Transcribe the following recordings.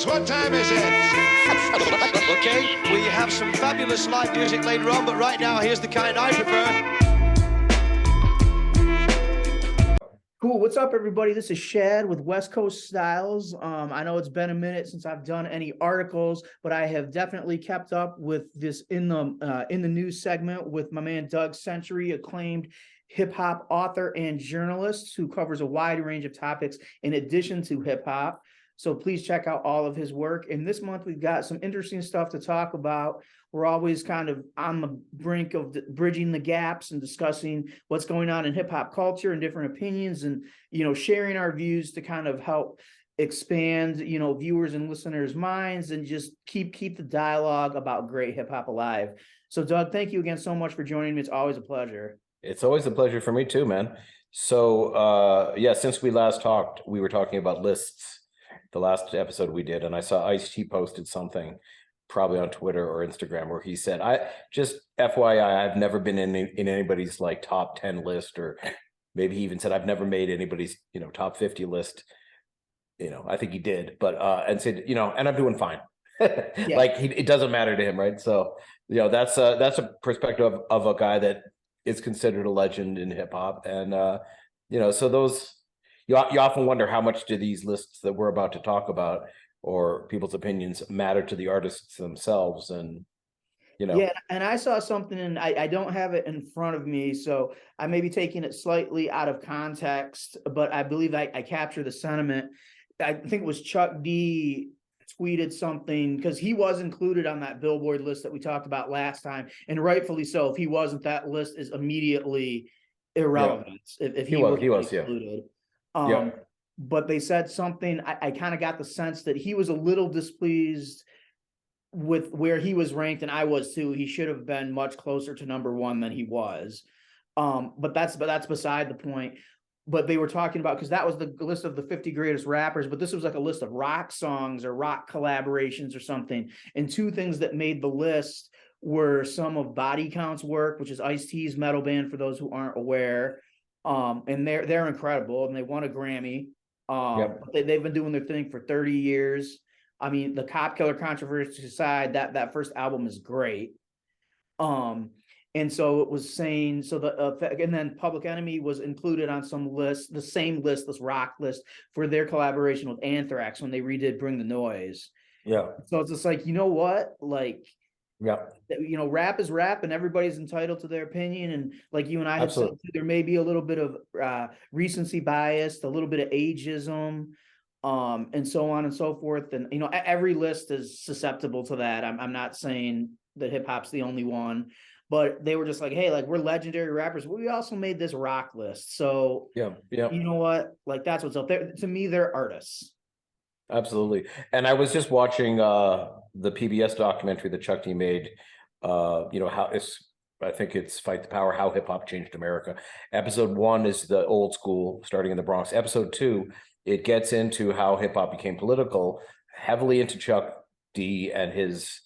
What time is it? Okay, we have some fabulous live music later on, but right now, here's the kind I prefer. Cool. What's up, everybody? This is Shad with West Coast Styles. I know it's been a minute since I've done any articles, but I have definitely kept up with this in the news segment with my man Doug Century, acclaimed hip hop author and journalist who covers a wide range of topics in addition to hip hop. So please check out all of his work. And this month we've got some interesting stuff to talk about. We're always kind of on the brink of bridging the gaps and discussing what's going on in hip hop culture and different opinions, and sharing our views to kind of help expand viewers and listeners' minds and just keep the dialogue about great hip hop alive. So Doug, thank you again so much for joining me. It's always a pleasure. It's always a pleasure for me too, man. So since we last talked, we were talking about lists. The last episode we did, and I saw Ice-T posted something probably on Twitter or Instagram where he said, I just FYI, I've never been in anybody's like top 10 list, or maybe he even said I've never made anybody's top 50 list. I think he did, but and said and I'm doing fine. Yeah. Like it doesn't matter to him, right? So that's a perspective of a guy that is considered a legend in hip hop, and so those. You often wonder how much do these lists that we're about to talk about, or people's opinions, matter to the artists themselves, and Yeah, and I saw something, and I don't have it in front of me, so I may be taking it slightly out of context, but I believe I capture the sentiment. I think it was Chuck D tweeted something, because he was included on that Billboard list that we talked about last time, and rightfully so. If he wasn't, that list is immediately irrelevant. Yeah. If he was included. But they said something, I kind of got the sense that he was a little displeased with where he was ranked, and I was too. He should have been much closer to number one than he was. But that's beside the point. But they were talking about, because that was the list of the 50 greatest rappers, but this was like a list of rock songs or rock collaborations or something. And two things that made the list were some of Body Count's work, which is Ice-T's metal band, for those who aren't aware. And they're incredible, and they won a Grammy. They've been doing their thing for 30 years. I mean, the Cop Killer controversy aside, that first album is great. And so it was saying, and then Public Enemy was included on some list, the same list, this rock list, for their collaboration with Anthrax when they redid Bring the Noise. Yeah. So it's just like, you know what? Like, yeah, rap is rap, and everybody's entitled to their opinion. And like you and I have said, there may be a little bit of recency bias, a little bit of ageism, and so on and so forth. And every list is susceptible to that. I'm not saying that hip hop's the only one, but they were just like, hey, like, we're legendary rappers. We also made this rock list, so you know what? Like, that's what's up there. To me, they're artists. Absolutely. And I was just watching the PBS documentary that Chuck D made, I think it's Fight the Power, How Hip Hop Changed America. Episode 1 is the old school, starting in the Bronx. Episode 2, it gets into how hip hop became political, heavily into Chuck D and his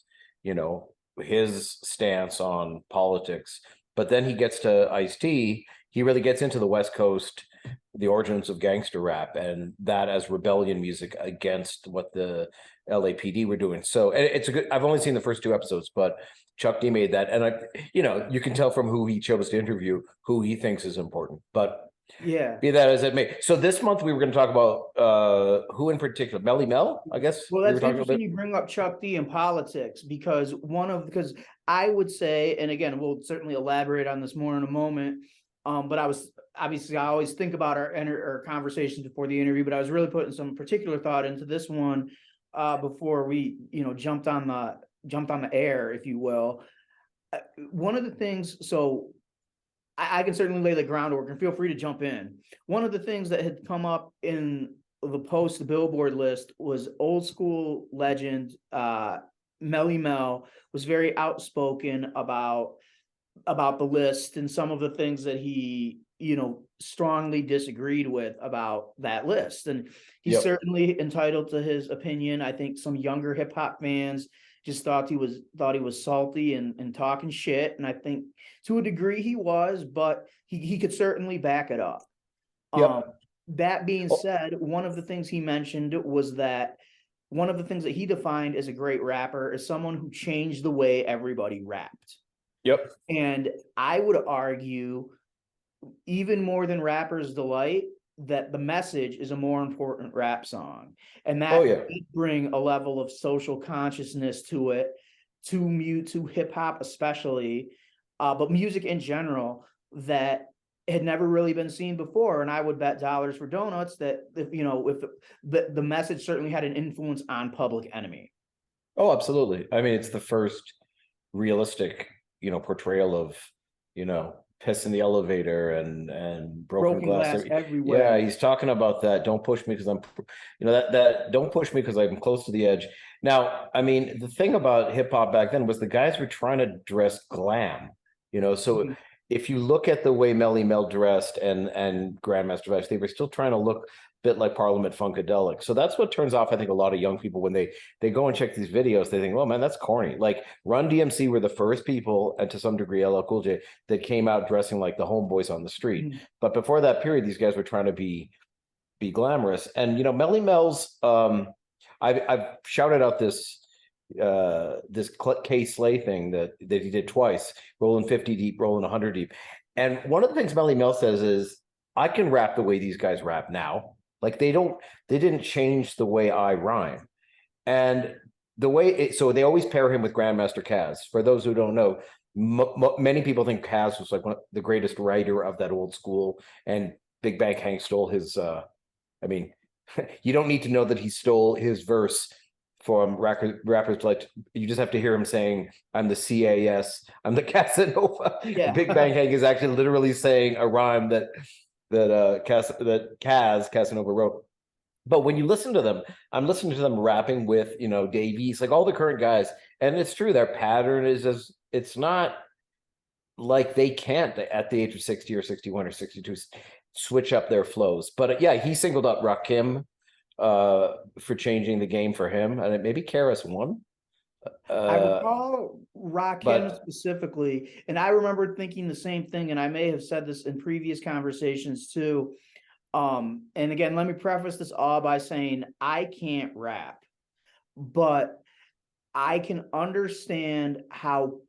stance on politics. But then he gets to Ice-T. He really gets into the West Coast, the origins of gangster rap, and that as rebellion music against what the LAPD were doing. So it's I've only seen the first 2 episodes, but Chuck D made that, and you can tell from who he chose to interview who he thinks is important. But yeah, be that as it may. So this month we were going to talk about who in particular, Melly Mel, I guess. Well, that's interesting you bring up Chuck D and politics, because I would say, and again, we'll certainly elaborate on this more in a moment. But I always think about our conversations before the interview, but I was really putting some particular thought into this one before we, jumped on the air, if you will. One of the things, so I can certainly lay the groundwork, and feel free to jump in. One of the things that had come up in the post Billboard list was old school legend Melly Mel was very outspoken about the list and some of the things that he strongly disagreed with about that list, and he's certainly entitled to his opinion. I think some younger hip hop fans just thought he was salty and talking shit, and I think to a degree he was, but he could certainly back it up. That being said, one of the things he mentioned was that one of the things that he defined as a great rapper is someone who changed the way everybody rapped. Yep. And I would argue, even more than Rapper's Delight, that The Message is a more important rap song. And that did bring a level of social consciousness to it, to hip hop especially, but music in general, that had never really been seen before. And I would bet dollars for donuts that if the Message certainly had an influence on Public Enemy. Oh, absolutely. I mean, it's the first realistic, portrayal of, piss in the elevator and broken glass everywhere. Yeah, he's talking about that. Don't push me because I'm, that don't push me because I'm close to the edge. Now, I mean, the thing about hip hop back then was the guys were trying to dress glam, so if you look at the way Melly Mel dressed and Grandmaster Flash, they were still trying to look a bit like Parliament Funkadelic. So that's what turns off, I think, a lot of young people when they go and check these videos. They think, "Oh man, that's corny." Like Run DMC were the first people, and to some degree LL Cool J, that came out dressing like the homeboys on the street. But before that period, these guys were trying to be glamorous. And Melly Mel's, I've shouted out this K Slay thing that he did twice, rolling 50 deep, rolling 100 deep. And one of the things Melly Mel says is, I can rap the way these guys rap now. Like they didn't change the way I rhyme. And the way so they always pair him with Grandmaster Caz. For those who don't know, many people think Caz was like the greatest writer of that old school, and Big Bang Hank stole his I mean, you don't need to know that he stole his verse from rappers. Like, you just have to hear him saying, "I'm the CAS, I'm the Casanova." Yeah. Big Bang Hank is actually literally saying a rhyme that Casanova wrote. But when you listen to them, I'm listening to them rapping with Dave East, like all the current guys, and it's true, their pattern is it's not like they can't at the age of 60 or 61 or 62 switch up their flows. But yeah, he singled out Rakim for changing the game for him, and maybe Karis won. I recall Rakim specifically, and I remember thinking the same thing, and I may have said this in previous conversations too. And again, let me preface this all by saying I can't rap, but I can understand how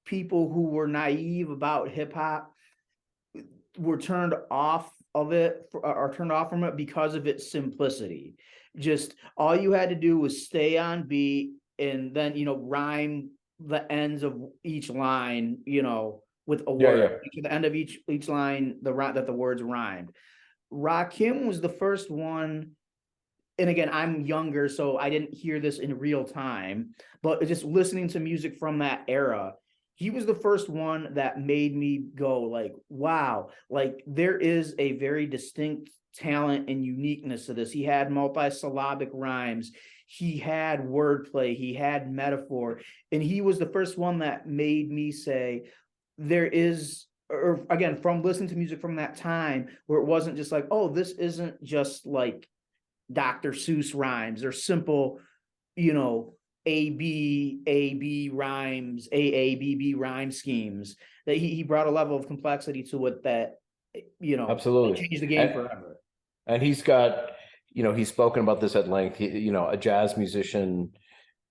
people who were naive about hip hop were turned off of it, or turned off from it because of its simplicity. Just all you had to do was stay on beat and then rhyme the ends of each line, with a word. To the end of each line, that the words rhymed. Rakim was the first one, and again, I'm younger, so I didn't hear this in real time, but just listening to music from that era, he was the first one that made me go like, wow, like there is a very distinct talent and uniqueness to this. He had multi-syllabic rhymes, he had wordplay, he had metaphor, and he was the first one that made me say there is, or again, from listening to music from that time, where it wasn't just like, oh, this isn't just like Dr. Seuss rhymes or simple, A-B rhymes, A-B-B rhyme schemes, that he brought a level of complexity to it that, absolutely changed the game forever. And he's got, he's spoken about this at length. A jazz musician,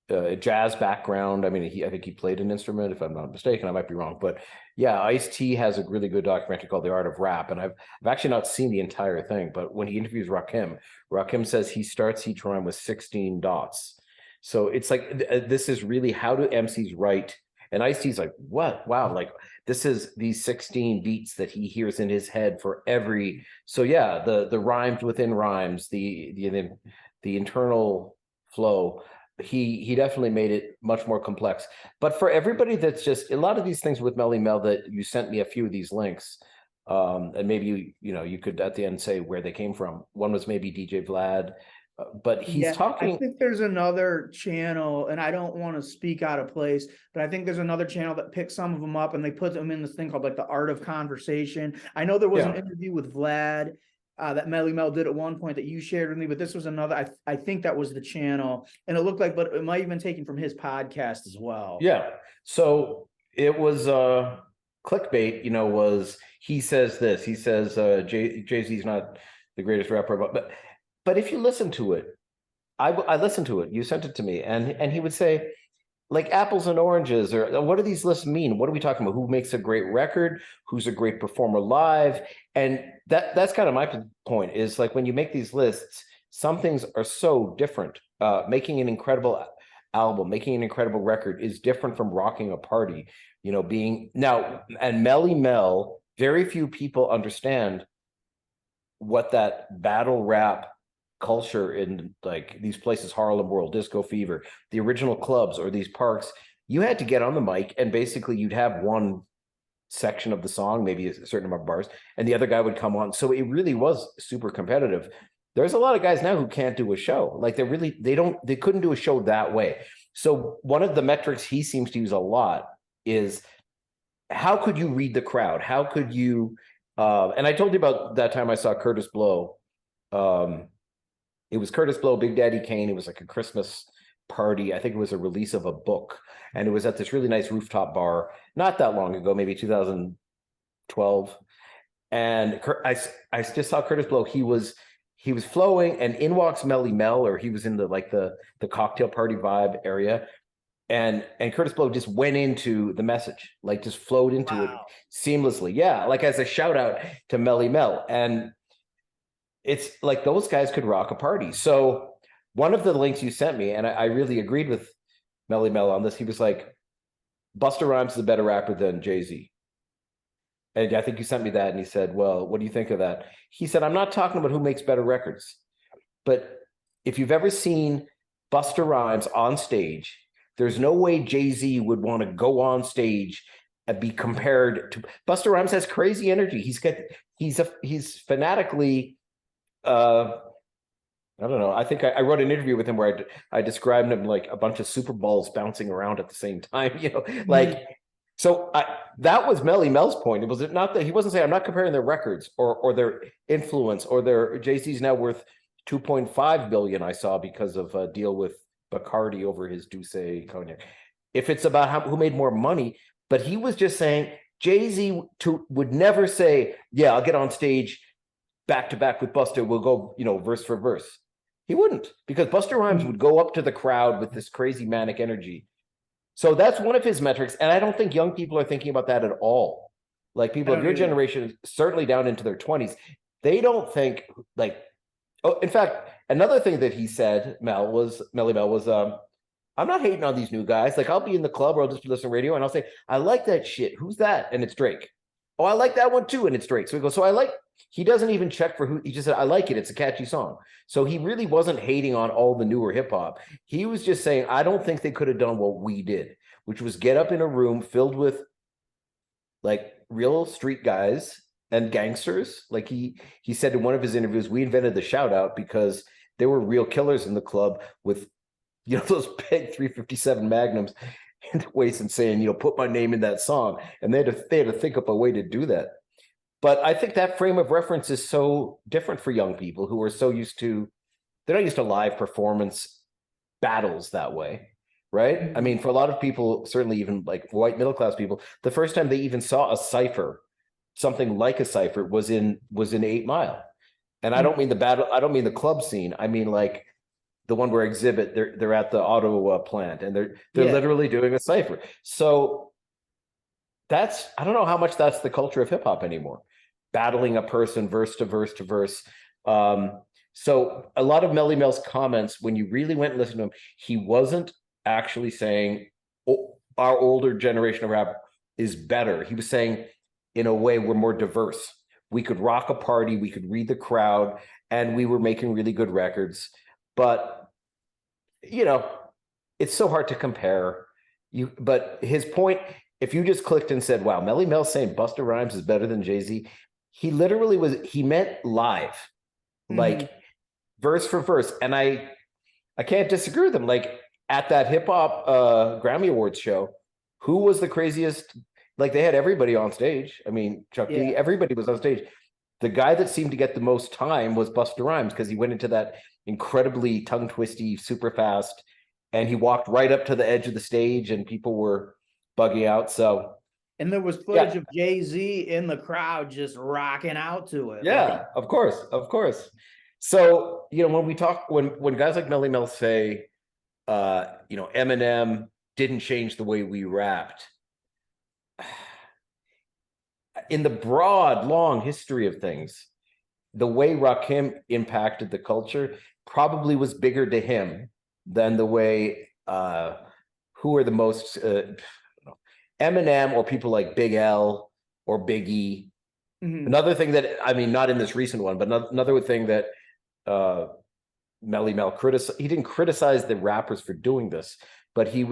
a jazz background. I mean, I think he played an instrument, if I'm not mistaken. I might be wrong, but yeah, Ice-T has a really good documentary called The Art of Rap, and I've actually not seen the entire thing. But when he interviews Rakim says he starts each rhyme with 16 dots. So it's like this is really, how do MCs write? And Ice-T's like, what? Wow, like this is these 16 beats that he hears in his head for every. So yeah, the rhymes within rhymes, the internal flow. He definitely made it much more complex. But for everybody that's just a lot of these things with Melly Mel, that you sent me a few of these links, and maybe you could at the end say where they came from. One was maybe DJ Vlad, but he's talking. I think there's another channel, and I don't want to speak out of place, but I think there's another channel that picks some of them up and they put them in this thing called like the Art of Conversation. I know there was an interview with Vlad that Melly Mel did at one point that you shared with me, but this was another. I think that was the channel, and it looked like, but it might have been taken from his podcast as well. Yeah. So it was clickbait. Was he says this? He says Jay-Z's not the greatest rapper, but if you listen to it, I listened to it. You sent it to me, and he would say, like apples and oranges, or what do these lists mean? What are we talking about? Who makes a great record? Who's a great performer live? And that's kind of my point, is like when you make these lists, some things are so different. Making an incredible album, making an incredible record is different from rocking a party, you know, being now, and Melly Mel, very few people understand what that battle rap culture in like these places, Harlem World, Disco Fever, the original clubs or these parks, you had to get on the mic and basically you'd have one section of the song, maybe a certain number of bars, and the other guy would come on. So it really was super competitive. There's a lot of guys now who can't do a show. Like they couldn't do a show that way. So one of the metrics he seems to use a lot is how could you read the crowd? How could you, and I told you about that time I saw Curtis Blow. It was Curtis Blow, Big Daddy Kane. It was like a Christmas party. I think it was a release of a book. And it was at this really nice rooftop bar, not that long ago, maybe 2012. And I just saw Curtis Blow. He was flowing, and in walks Melly Mel, or he was in the cocktail party vibe area. And Curtis Blow just went into the message, like just flowed into it seamlessly. Yeah, like as a shout out to Melly Mel. And it's like those guys could rock a party. So one of the links you sent me, and I really agreed with Melly Mel on this, he was like, Busta Rhymes is a better rapper than Jay-Z. And I think you sent me that, and he said, well, what do you think of that? He said, I'm not talking about who makes better records, but if you've ever seen Busta Rhymes on stage, there's no way Jay-Z would want to go on stage and be compared to Busta Rhymes. Has crazy energy. He's fanatically, I don't know. I think I wrote an interview with him where I described him like a bunch of Super Balls bouncing around at the same time, you know, like, so that was Melly Mel's point. It was not that he wasn't saying I'm not comparing their records or their influence or their Jay-Z's now worth 2.5 billion. I saw because of a deal with Bacardi over his Douce cognac. If it's about who made more money, but he was just saying Jay-Z would never say, yeah, I'll get on stage back to back with Busta. We'll go, you know, verse for verse. He wouldn't, because Busta Rhymes would go up to the crowd with this crazy manic energy. So that's one of his metrics. And I don't think young people are thinking about that at all. Like people of your generation, certainly down into their 20s, they don't think like, oh, in fact, another thing that he said, Melly Mel was, I'm not hating on these new guys. Like I'll be in the club or I'll just be listening to radio and I'll say, I like that shit. Who's that? And it's Drake. Oh, I like that one too. And it's Drake. So he goes, he doesn't even check for who, he just said, I like it. It's a catchy song. So he really wasn't hating on all the newer hip hop. He was just saying, I don't think they could have done what we did, which was get up in a room filled with like real street guys and gangsters. Like he said in one of his interviews, we invented the shout out because there were real killers in the club with, you know, those big 357 Magnums in the waist and saying, you know, put my name in that song. And they had to think up a way to do that. But I think that frame of reference is so different for young people who are so used to, they're not used to live performance battles that way, right? I mean, for a lot of people, certainly even like white middle-class people, the first time they even saw a cipher, something like a cipher, was in 8 Mile. And I don't mean the battle, I don't mean the club scene. I mean like the one where Exhibit, they're at the auto plant and they're literally doing a cipher. So that's, I don't know how much that's the culture of hip hop anymore. Battling a person verse to verse to verse. So a lot of Melly Mel's comments, when you really went and listened to him, he wasn't actually saying, oh, our older generation of rap is better. He was saying, in a way, we're more diverse. We could rock a party, we could read the crowd, and we were making really good records. But, you know, it's so hard to compare. But his point, if you just clicked and said, wow, Melly Mel saying Busta Rhymes is better than Jay-Z, he literally he meant live, like verse for verse. And I can't disagree with him. Like at that hip hop Grammy Awards show, who was the craziest? Like they had everybody on stage. I mean, Chuck D, everybody was on stage. The guy that seemed to get the most time was Busta Rhymes because he went into that incredibly tongue twisty, super fast, and he walked right up to the edge of the stage and people were bugging out. So, and there was footage of Jay-Z in the crowd just rocking out to it. Yeah, of course. So, when we talk, when guys like Melly Mel say, Eminem didn't change the way we rapped. In the broad, long history of things, the way Rakim impacted the culture probably was bigger to him than the way who are the most Eminem or people like Big L or Biggie. Another thing that, I mean, not in this recent one, but another thing that Melly Mel criticized, he didn't criticize the rappers for doing this, but he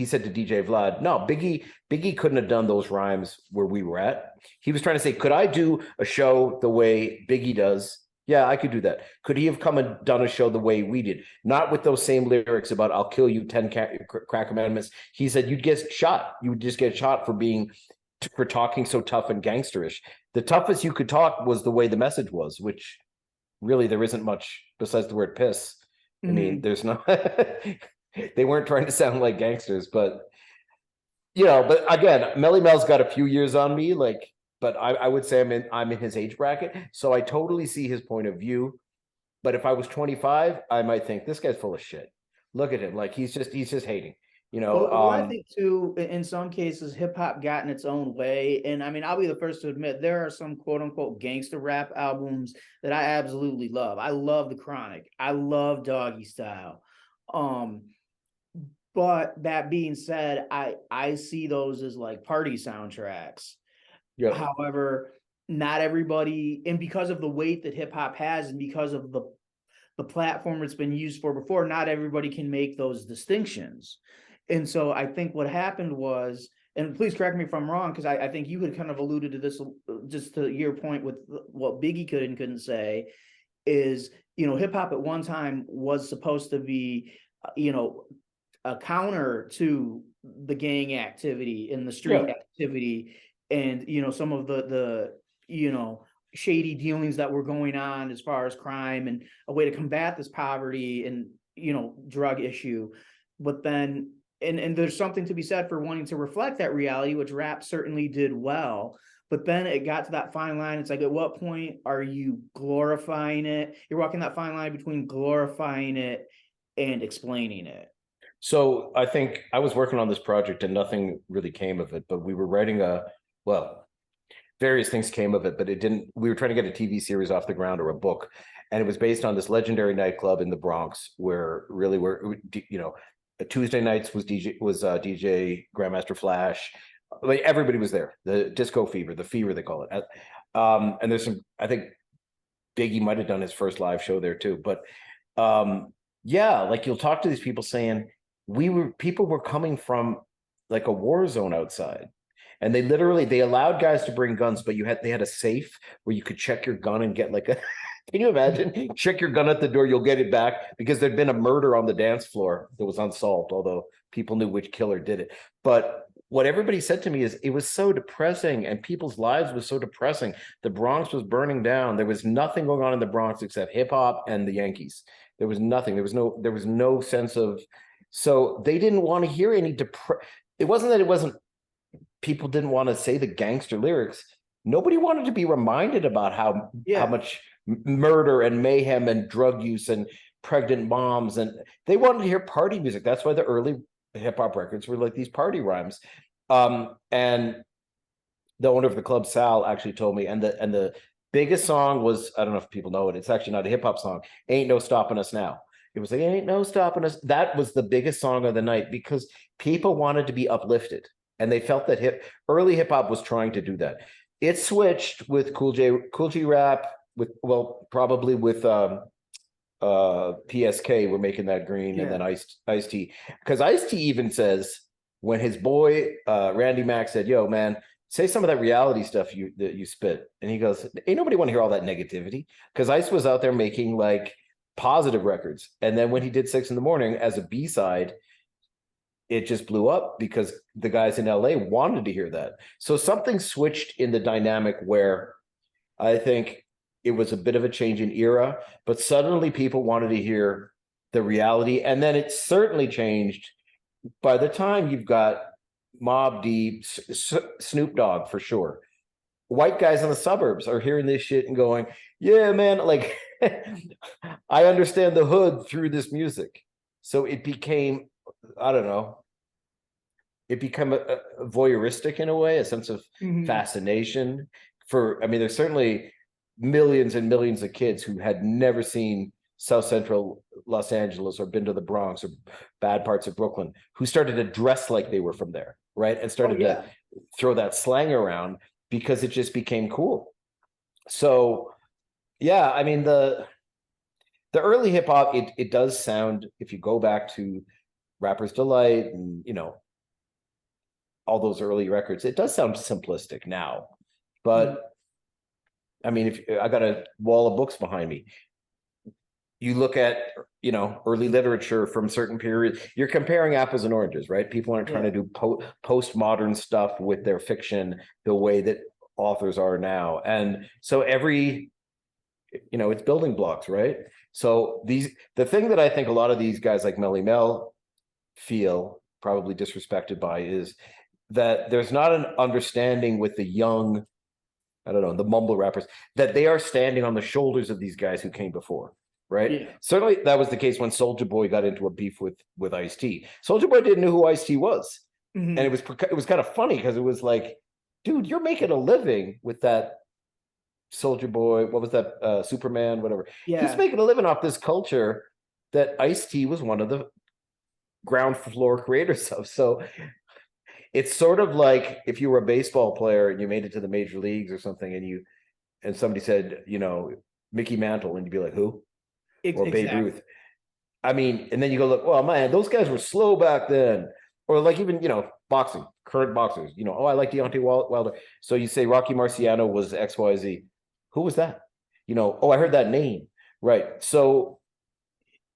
said to DJ Vlad, no, Biggie couldn't have done those rhymes where we were at. He was trying to say, could I do a show the way Biggie does? Yeah, I could do that. Could he have come and done a show the way we did? Not with those same lyrics about I'll kill you, 10 crack amendments. He said you'd get shot. You would just get shot for talking so tough and gangsterish. The toughest you could talk was the way the message was, which really there isn't much besides the word piss. I mean, there's no they weren't trying to sound like gangsters, but but again, Melly Mel's got a few years on me, but I would say I'm in his age bracket, so I totally see his point of view. But if I was 25, I might think this guy's full of shit. Look at him, like he's just hating. Well, I think too, in some cases, hip hop got in its own way. And I mean, I'll be the first to admit there are some quote unquote gangster rap albums that I absolutely love. I love The Chronic. I love Doggy Style. But that being said, I see those as like party soundtracks. Yeah. However, not everybody, and because of the weight that hip hop has, and because of the platform it's been used for before, not everybody can make those distinctions. And so I think what happened was, and please correct me if I'm wrong, because I think you had kind of alluded to this, just to your point with what Biggie could and couldn't say, is, hip hop at one time was supposed to be, a counter to the gang activity and the street activity, and, some of the shady dealings that were going on as far as crime, and a way to combat this poverty and, drug issue. But then, and there's something to be said for wanting to reflect that reality, which rap certainly did well. But then it got to that fine line. It's like, at what point are you glorifying it? You're walking that fine line between glorifying it and explaining it. So I think I was working on this project and nothing really came of it, but we were writing various things came of it, but we were trying to get a TV series off the ground or a book. And it was based on this legendary nightclub in the Bronx where really Tuesday nights was DJ Grandmaster Flash. Like everybody was there. The disco fever, the fever they call it. And there's some, I think Biggie might have done his first live show there too. But like you'll talk to these people saying people were coming from like a war zone outside. And they allowed guys to bring guns, but they had a safe where you could check your gun and get like a can you imagine? Check your gun at the door, you'll get it back, because there'd been a murder on the dance floor that was unsolved, although people knew which killer did it. But what everybody said to me is it was so depressing, and people's lives was so depressing. The Bronx was burning down. There was nothing going on in the Bronx except hip hop and the Yankees. There was nothing. There was no sense of, so they didn't want to hear any it wasn't that people didn't want to say the gangster lyrics. Nobody wanted to be reminded about how much murder and mayhem and drug use and pregnant moms, and they wanted to hear party music. That's why the early hip hop records were like these party rhymes. And the owner of the club, Sal, actually told me, and the biggest song was, I don't know if people know it, it's actually not a hip hop song, Ain't No Stopping Us Now. It was like, ain't no stopping us. That was the biggest song of the night because people wanted to be uplifted, and they felt that early hip hop was trying to do that. It switched with Cool G rap, probably with PSK, we're making that green, and then Ice-T. Because Ice-T even says, when his boy Randy Mack said, yo, man, say some of that reality stuff that you spit. And he goes, ain't nobody want to hear all that negativity. Because Ice was out there making like positive records. And then when he did 6 in the Morning as a B-side, it just blew up because the guys in LA wanted to hear that. So something switched in the dynamic where I think it was a bit of a change in era, but suddenly people wanted to hear the reality. And then it certainly changed by the time you've got Mobb Deep, Snoop Dogg for sure. white guys in the suburbs are hearing this shit and going, yeah, man, like I understand the hood through this music. So it became, I don't know, it became a voyeuristic in a way, a sense of fascination for, I mean, there's certainly millions and millions of kids who had never seen South Central Los Angeles or been to the Bronx or bad parts of Brooklyn, who started to dress like they were from there, right? And started to throw that slang around because it just became cool. So, yeah, I mean, the early hip hop, it does sound, if you go back to Rapper's Delight and, you know, all those early records, it does sound simplistic now. But I mean, if I got a wall of books behind me, you look at, you know, early literature from certain periods, you're comparing apples and oranges, right? People aren't trying to do postmodern stuff with their fiction the way that authors are now. And so every, you know, it's building blocks, right? So the thing that I think a lot of these guys like Melly Mel feel probably disrespected by is that there's not an understanding with the young, I don't know, the mumble rappers, that they are standing on the shoulders of these guys who came before, right? Certainly that was the case when Soulja Boy got into a beef with Ice-T. Soulja Boy didn't know who Ice-T was. And it was kind of funny because it was like, dude, you're making a living with that Soulja Boy, what was that, Superman, whatever. He's making a living off this culture that Ice-T was one of the ground floor creators of. So it's sort of like if you were a baseball player and you made it to the major leagues or something, and somebody said, you know, Mickey Mantle, and you'd be like, who? Or Babe Ruth. I mean, and then you go look, well, man, those guys were slow back then. Or like even, you know, boxing, current boxers, you know, oh, I like Deontay Wilder. So you say Rocky Marciano was XYZ. Who was that? You know, oh, I heard that name. Right. So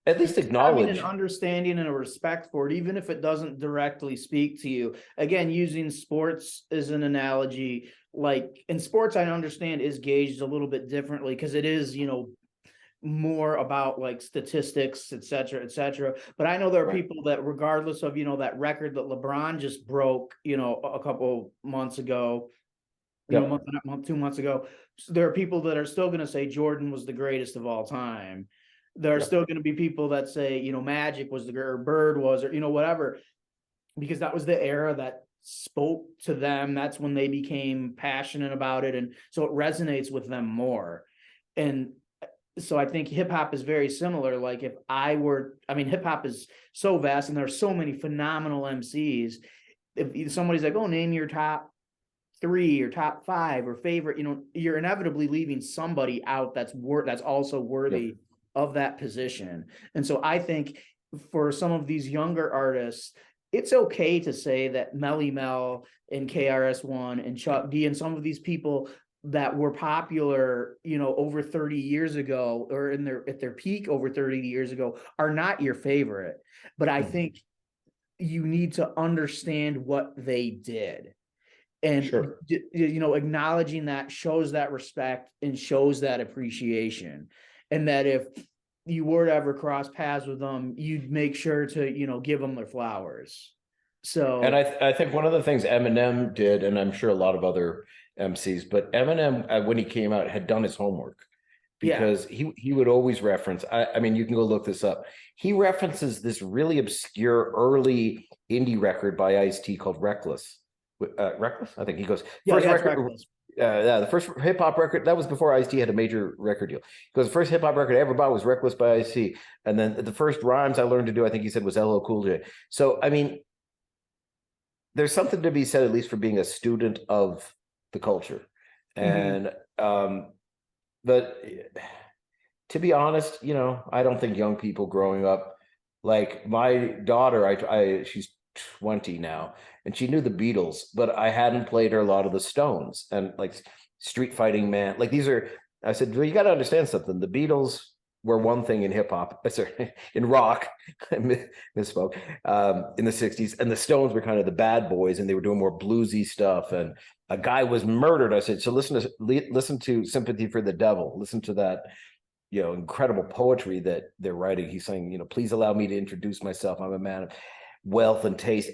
at least acknowledge having an understanding and a respect for it, even if it doesn't directly speak to you. Again, using sports as an analogy, like in sports, I understand is gauged a little bit differently because it is, you know, more about like statistics, et cetera, et cetera. But I know there are people that regardless of, you know, that record that LeBron just broke, you know, a couple months ago, you know, 2 months ago, so there are people that are still going to say Jordan was the greatest of all time. There are still going to be people that say, you know, Magic was or Bird was, or, you know, whatever, because that was the era that spoke to them. That's when they became passionate about it. And so it resonates with them more. And so I think hip hop is very similar. Like if I mean, hip hop is so vast and there's so many phenomenal MCs. If somebody's like, oh, name your top 3 or top 5 or favorite, you know, you're inevitably leaving somebody out that's also worthy of that position. And so I think for some of these younger artists, it's okay to say that Melly Mel and KRS-One and Chuck D and some of these people that were popular, you know, over 30 years ago or at their peak over 30 years ago are not your favorite. But I think you need to understand what they did. And, you know, acknowledging that shows that respect and shows that appreciation. And that if you were to ever cross paths with them, you'd make sure to, you know, give them their flowers. So, and I think one of the things Eminem did, and I'm sure a lot of other MCs, but Eminem, when he came out, had done his homework because he would always reference, I mean, you can go look this up. He references this really obscure early indie record by Ice-T called Reckless. Reckless? I think he goes, first record, the first hip hop record, that was before Ice-T had a major record deal. Because the first hip hop record I ever bought was Reckless by Ice-T. And then the first rhymes I learned to do, I think he said, was LL Cool J. So, I mean, there's something to be said, at least for being a student of the culture. And, but to be honest, you know, I don't think young people growing up, like my daughter, she's 20 now, and she knew the Beatles, but I hadn't played her a lot of the Stones and like Street Fighting Man. Like these are, I said, well, you got to understand something. The Beatles were one thing in hip hop, sorry, in rock, I misspoke, in the 60s. And the Stones were kind of the bad boys, and they were doing more bluesy stuff. And a guy was murdered. I said, so listen to Sympathy for the Devil. Listen to that, you know, incredible poetry that they're writing. He's saying, you know, please allow me to introduce myself. I'm a man of wealth and taste.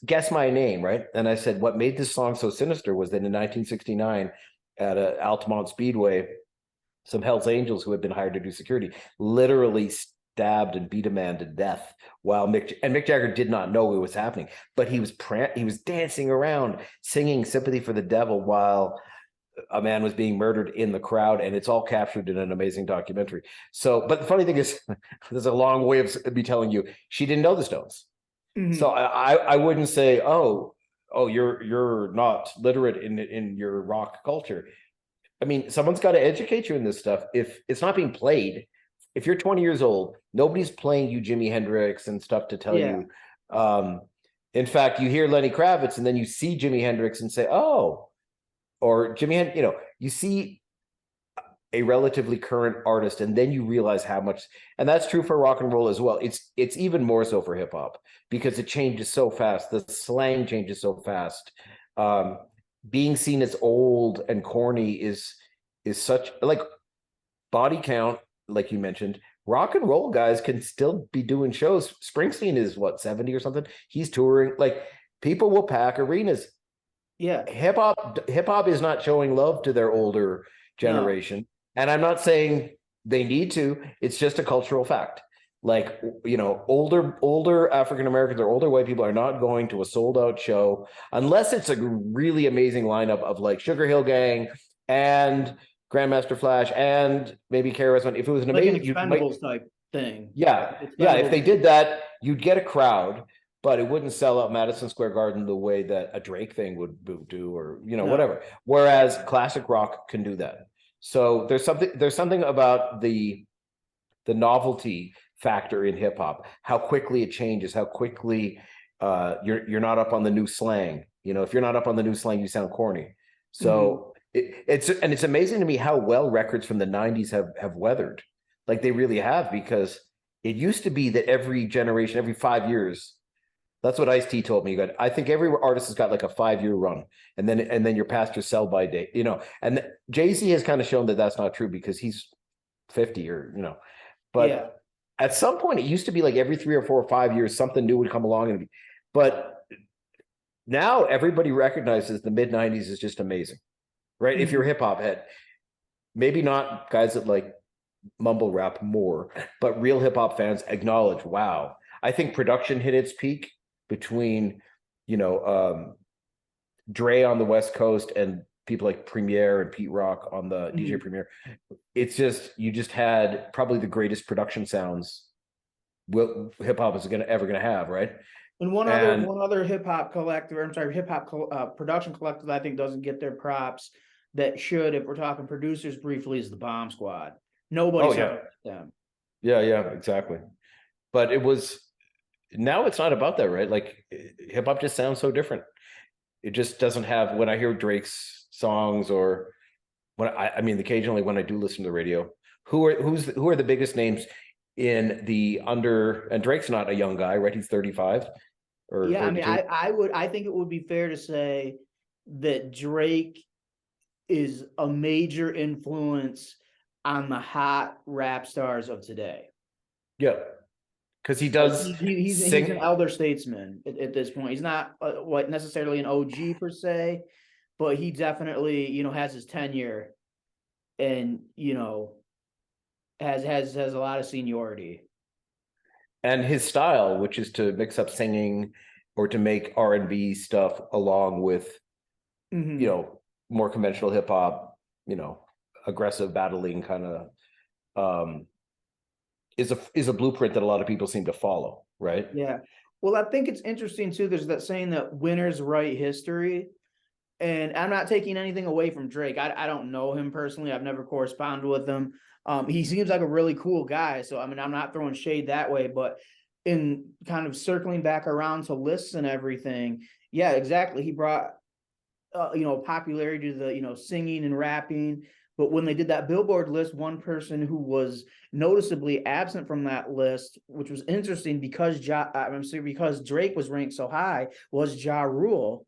Guess my name, right? And I said, what made this song so sinister was that in 1969, at a Altamont Speedway, some Hells Angels who had been hired to do security literally stabbed and beat a man to death while Mick Jagger did not know it was happening, but he was dancing around singing Sympathy for the Devil while a man was being murdered in the crowd, and it's all captured in an amazing documentary. So, but the funny thing is, there's a long way of me telling you, she didn't know the Stones. Mhm. So I wouldn't say, oh, you're not literate in your rock culture. I mean, someone's got to educate you in this stuff. If it's not being played, if you're 20 years old, nobody's playing you Jimi Hendrix and stuff to tell Yeah. you. In fact, you hear Lenny Kravitz and then you see Jimi Hendrix and say, oh, or you see a relatively current artist and then you realize how much, and that's true for rock and roll as well. It's even more so for hip hop because it changes so fast. The slang changes so fast. Being seen as old and corny is such, like, body count, like you mentioned. Rock and roll guys can still be doing shows. Springsteen is what, 70 or something? He's touring. Like, people will pack arenas. Yeah. Hip hop is not showing love to their older generation. No. And I'm not saying they need to. It's just a cultural fact. Like, older African Americans or older white people are not going to a sold out show unless it's a really amazing lineup of like Sugar Hill Gang and Grandmaster Flash and maybe KRS-One. If it was an amazing, like an Expendables type thing. Yeah. If they did that, you'd get a crowd, but it wouldn't sell out Madison Square Garden the way that a Drake thing would do, or whatever. Whereas classic rock can do that. So there's something about the novelty factor in hip hop, how quickly it changes, how quickly you're not up on the new slang. If you're not up on the new slang, you sound corny. So it's amazing to me how well records from the 90s have weathered. Like, they really have, because it used to be that every generation, every 5 years, that's what Ice-T told me. I think every artist has got like a 5-year run, and then you're past your sell by date, and Jay-Z has kind of shown that that's not true because he's 50 but at some point it used to be like every 3 or 4 or 5 years, something new would come along. But now everybody recognizes the mid 90s is just amazing, right? If you're a hip hop head, maybe not guys that like mumble rap more, but real hip hop fans acknowledge, wow. I think production hit its peak between, Dre on the West Coast and people like Premier and Pete Rock on the DJ Premier. It's just, you just had probably the greatest production sounds hip hop is ever gonna have, right? And one other hip hop production collective I think doesn't get their props that should, if we're talking producers briefly, is the Bomb Squad. Nobody's them. Yeah, exactly. But now it's not about that, right? Like, hip hop just sounds so different. It just doesn't have, when I hear Drake's songs, or occasionally when I do listen to the radio, who are the biggest names in the under, and Drake's not a young guy, right? He's 35 or 32. I think it would be fair to say that Drake is a major influence on the hot rap stars of today. Yeah. Because he does. He's an elder statesman at this point. He's not necessarily an OG per se, but he definitely has his tenure, and has a lot of seniority. And his style, which is to mix up singing or to make R&B stuff along with more conventional hip hop, aggressive battling kind of. Is a blueprint that a lot of people seem to follow, right? Yeah. Well, I think it's interesting too. There's that saying that winners write history, and I'm not taking anything away from Drake. I don't know him personally. I've never corresponded with him. He seems like a really cool guy. So, I'm not throwing shade that way, but in kind of circling back around to lists and everything. Yeah, exactly. He brought, popularity to the, singing and rapping. But when they did that Billboard list, one person who was noticeably absent from that list, which was interesting because because Drake was ranked so high, was Ja Rule.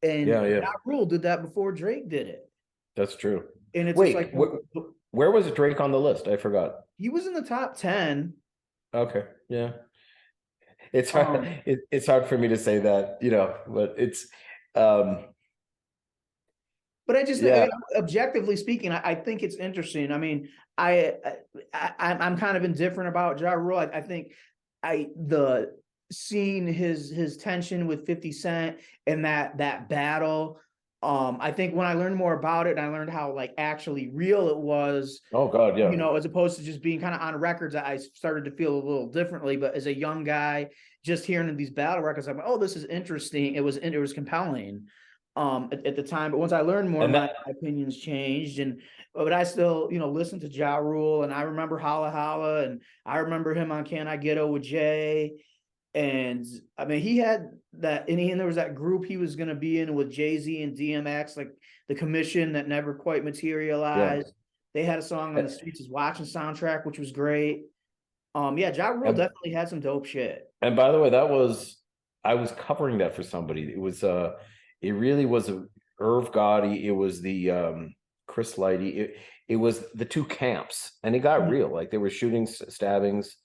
And Ja Rule did that before Drake did it. That's true. And it's Wait, where was Drake on the list? I forgot. He was in the top 10. Okay, yeah. It's hard. It's hard for me to say that, but it's. But I just Yeah. objectively speaking, I think it's interesting. I mean, I'm kind of indifferent about Ja Rule. I think the seeing his tension with 50 Cent and that battle. I think when I learned more about it, and I learned how like actually real it was, Oh God, yeah. you know, as opposed to just being kind of on records, I started to feel a little differently. But as a young guy, just hearing these battle records, I'm like, oh, this is interesting. It was compelling at the time. But once I learned more, And my that, opinions changed. But I still, you know, listen to Ja Rule, and I remember Holla Holla, and I remember him on Can I Ghetto with Jay. And I mean, he had that, and there was that group he was going to be in with Jay-Z and DMX, like the Commission that never quite yeah. materialized. They had a song on the Streets is Watching soundtrack, which was great. Yeah, Ja Rule And, definitely had some dope shit. and by the way, I was covering that for somebody. It really was a Irv Gotti. It was the Chris Lighty. It was the two camps, and it got Mhm. real. Like there were shootings, stabbings,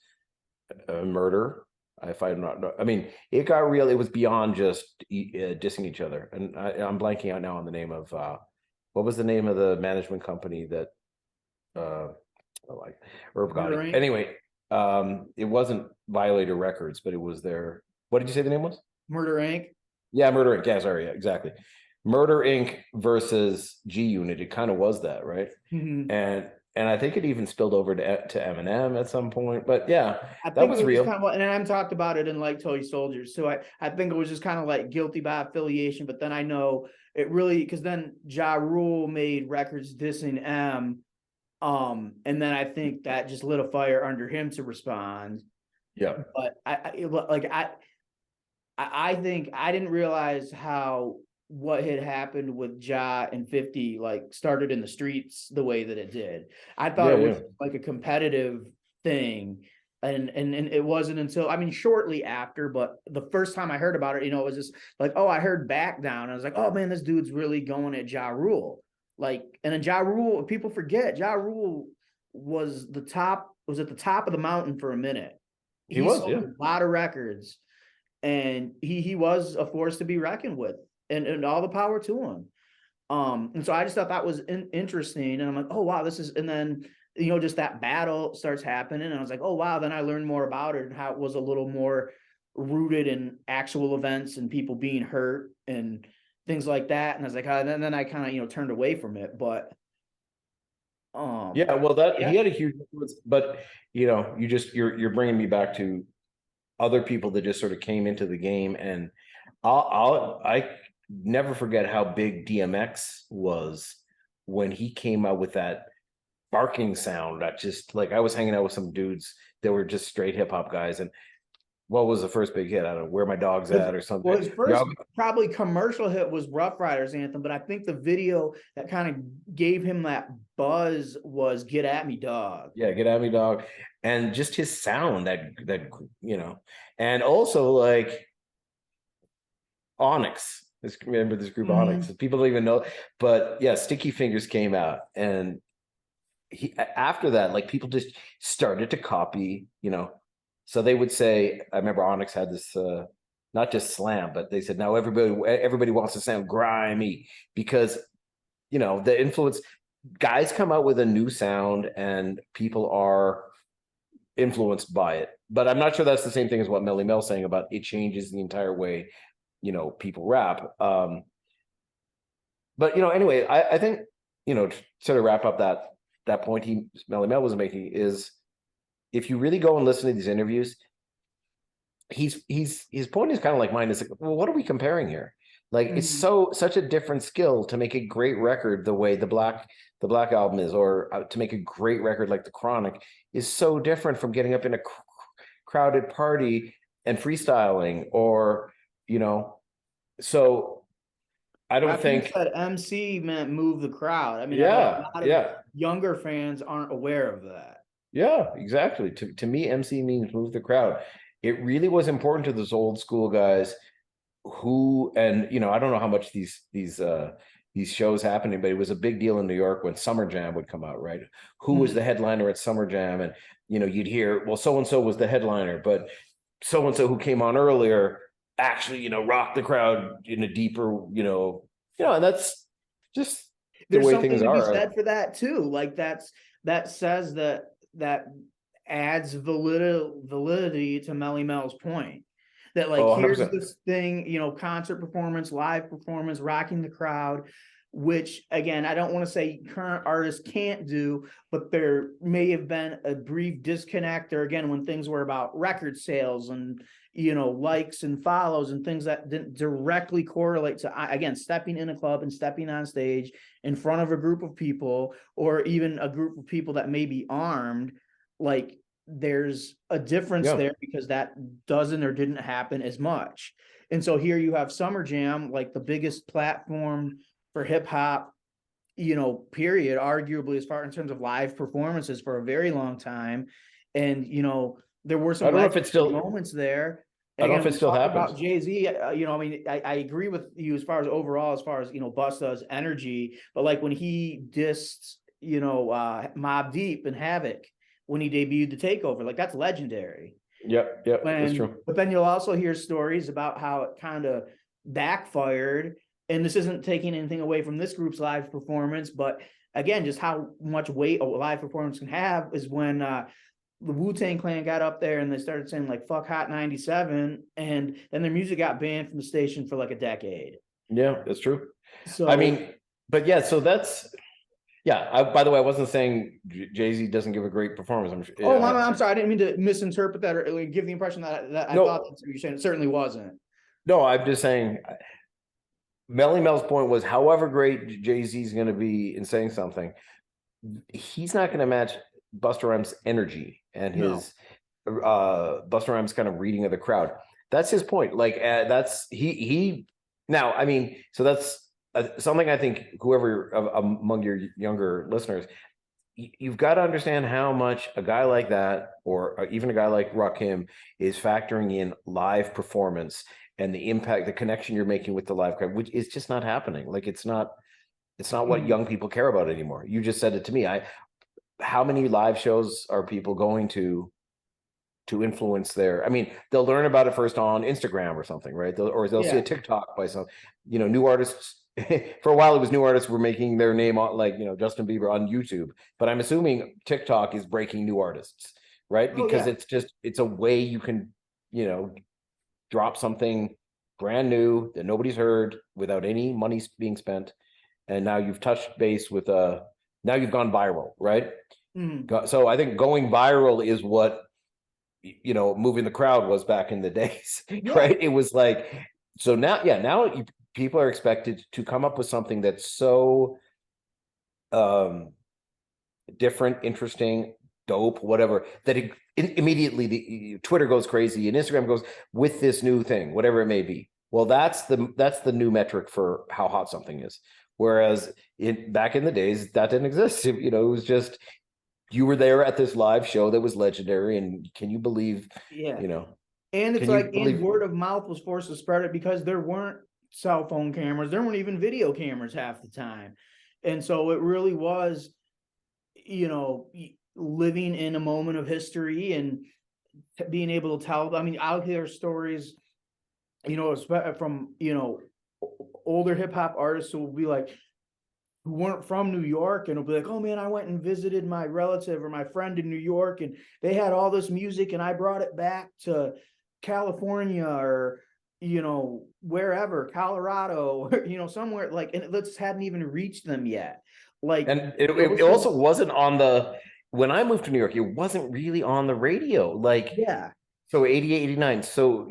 murder. If I'm not, I mean, it got real. It was beyond just dissing each other. And I'm blanking out now on the name of what was the name of the management company that like Irv Murder Gotti. Inc. Anyway, it wasn't Violator Records, but it was their. What did you say the name was? Murder Inc. Yeah, Murder Inc. Yeah, sorry, yeah, exactly. Murder Inc. versus G Unit. It kind of was that, right? Mhm. And I think it even spilled over to Eminem at some point. But yeah, I that think it was was just real. kind of, and I talked about it in like Toy Soldiers. So I think it was just kind of like guilty by affiliation. But then I know it really, because then Ja Rule made records dissing M. And then I think that just lit a fire under him to respond. Yeah. But I think I didn't realize how what had happened with Ja and 50 like started in the streets the way that it did. I thought Yeah, it was yeah. like a competitive thing. And it wasn't until, I mean, shortly after, but the first time I heard about it, you know, it was just like, oh, I heard Back Down. I was like, oh man, this dude's really going at Ja Rule. Like, and then Ja Rule, people forget, Ja Rule was at the top of the mountain for a minute. He He was, sold yeah. a lot of records, and he was a force to be reckoned with, and all the power to him. And so I just thought that was interesting, and I'm like, oh wow, this is, and then you know, just that battle starts happening, and I was like, oh wow, then I learned more about it and how it was a little more rooted in actual events and people being hurt and things like that. And I was like, and then I kind of, you know, turned away from it, but Yeah, well, that yeah. he had a huge influence, but you're bringing me back to other people that just sort of came into the game, and I never forget how big DMX was when he came out with that barking sound. That just like I was hanging out with some dudes that were just straight hip hop guys, and what was the first big hit? I don't know, Where My Dog's At or something. Well, his first probably commercial hit was Rough Riders Anthem, but I think the video that kind of gave him that buzz was Get At Me Dog. Yeah, Get At Me Dog, and just his sound and also like Onyx. Remember this group Onyx? People don't even know, but yeah, Sticky Fingers came out, and after that, like people just started to copy, So they would say, I remember Onyx had this, not just slam, but they said now everybody wants to sound grimy because, the influence. Guys come out with a new sound, and people are influenced by it. But I'm not sure that's the same thing as what Melly Mel's saying about it changes the entire way, people rap. But anyway, I think to sort of wrap up that point Melly Mel was making is, if you really go and listen to these interviews, his point is kind of like mine. Is like, well, what are we comparing here? Like, it's such a different skill to make a great record the way the Black album is, or to make a great record like The Chronic is so different from getting up in a crowded party and freestyling, or so I don't think that MC meant move the crowd. I mean, a yeah, lot of younger fans aren't aware of that. Yeah, exactly. To me, MC means move the crowd. It really was important to those old school guys who, and I don't know how much these shows happening, but it was a big deal in New York when Summer Jam would come out, right? Who was the headliner at Summer Jam? And you'd hear, well, so and so was the headliner, but so and so who came on earlier actually rocked the crowd in a deeper, and that's just the there's way something things to be are. said for that too. Like that says that adds validity to Melly Mel's point. That like, Oh, here's 100%. this thing, concert performance, live performance, rocking the crowd, which again, I don't want to say current artists can't do, but there may have been a brief disconnect, or again, when things were about record sales and, likes and follows and things that didn't directly correlate to, again, stepping in a club and stepping on stage in front of a group of people, or even a group of people that may be armed. Like, there's a difference there, because that doesn't or didn't happen as much. And so here you have Summer Jam, like the biggest platform for hip hop, period, arguably, as far in terms of live performances for a very long time. And, there were some I don't know if it's still moments there. I don't know Again, if it still happens. about Jay-Z, I agree with you as far as overall, as far as, Busta's energy, but like when he dissed, Mobb Deep and Havoc, when he debuted the Takeover, like that's legendary. Yep, that's true. But then you'll also hear stories about how it kind of backfired. And this isn't taking anything away from this group's live performance, but again, just how much weight a live performance can have is when the Wu-Tang Clan got up there and they started saying like "fuck Hot 97," and then their music got banned from the station for like a decade. Yeah, that's true. So I mean, but yeah, so that's by the way, I wasn't saying Jay-Z doesn't give a great performance. I'm sorry, I didn't mean to misinterpret that or give the impression that I thought that's what you're saying. It certainly wasn't. No, I'm just saying Melly Mel's point was, however great Jay-Z's going to be in saying something, he's not going to match Busta Rhymes' energy and his Busta Rhymes' kind of reading of the crowd. That's his point. Like that's he. Now, I mean, so that's something I think whoever among your younger listeners, you've got to understand how much a guy like that, or even a guy like Rakim, is factoring in live performance and the impact, the connection you're making with the live crowd, which is just not happening. Like it's not what young people care about anymore. You just said it to me. How many live shows are people going to influence their? I mean, they'll learn about it first on Instagram or something, right? They'll see a TikTok by some, new artists. For a while, it was new artists were making their name on, like, Justin Bieber on YouTube. But I'm assuming TikTok is breaking new artists, right? Because it's a way you can, drop something brand new that nobody's heard without any money being spent. And now you've touched base with now you've gone viral, right? Mm-hmm. So I think going viral is what, moving the crowd was back in the days, right? It was like, so now people are expected to come up with something that's so different, interesting, dope, whatever, that immediately the Twitter goes crazy and Instagram goes with this new thing, whatever it may be. Well, that's the new metric for how hot something is. Whereas back in the days, that didn't exist. It was just, you were there at this live show that was legendary, and can you believe? And it's like, and word of mouth was forced to spread it because there weren't cell phone cameras, there weren't even video cameras half the time, and so it really was, living in a moment of history and being able to tell. I mean, I'll hear stories, from older hip hop artists who will be like, who weren't from New York, and it'll be like, oh man, I went and visited my relative or my friend in New York, and they had all this music, and I brought it back to California or wherever, Colorado, somewhere, like, and it just hadn't even reached them yet. Like, and it also wasn't on when I moved to New York, it wasn't really on the radio. Like, so 88, 89. So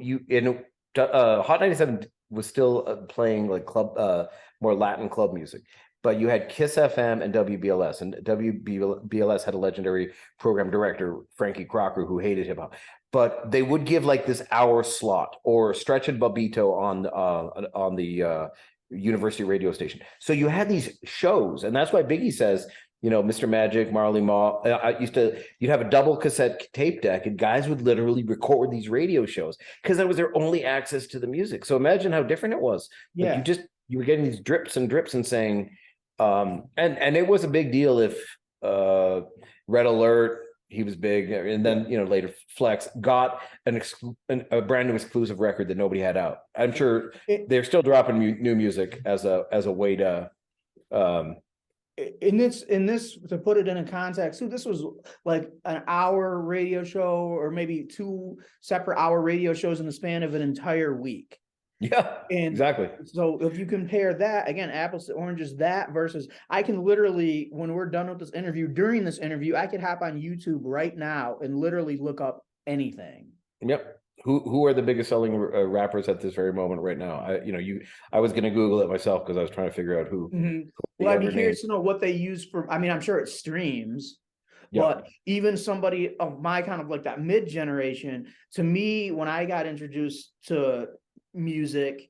Hot 97 was still playing like club, more Latin club music. But you had Kiss FM and WBLS, and WBLS had a legendary program director, Frankie Crocker, who hated hip hop. But they would give like this hour slot, or Stretch and Babito on the university radio station. So you had these shows, and that's why Biggie says, Mr. Magic, Marley Marl. You'd have a double cassette tape deck, and guys would literally record these radio shows because that was their only access to the music. So imagine how different it was. Yeah, like you were getting these drips and saying. And it was a big deal if Red Alert, he was big, and then later Flex got a brand new exclusive record that nobody had out. I'm sure they're still dropping new music as a way to in this to put it in a context too, this was like an hour radio show, or maybe 2 separate hour radio shows in the span of an entire week. Yeah, And exactly. so if you compare that, again, apples to oranges, that versus, I can literally, when we're done with this interview, during this interview, I could hop on YouTube right now and literally look up anything. Yep. Who are the biggest selling rappers at this very moment right now? I was going to Google it myself because I was trying to figure out who. Well, I'd be curious to know what they use for. I mean, I'm sure it's streams, but even somebody of my kind of like that mid generation, to me, when I got introduced to music,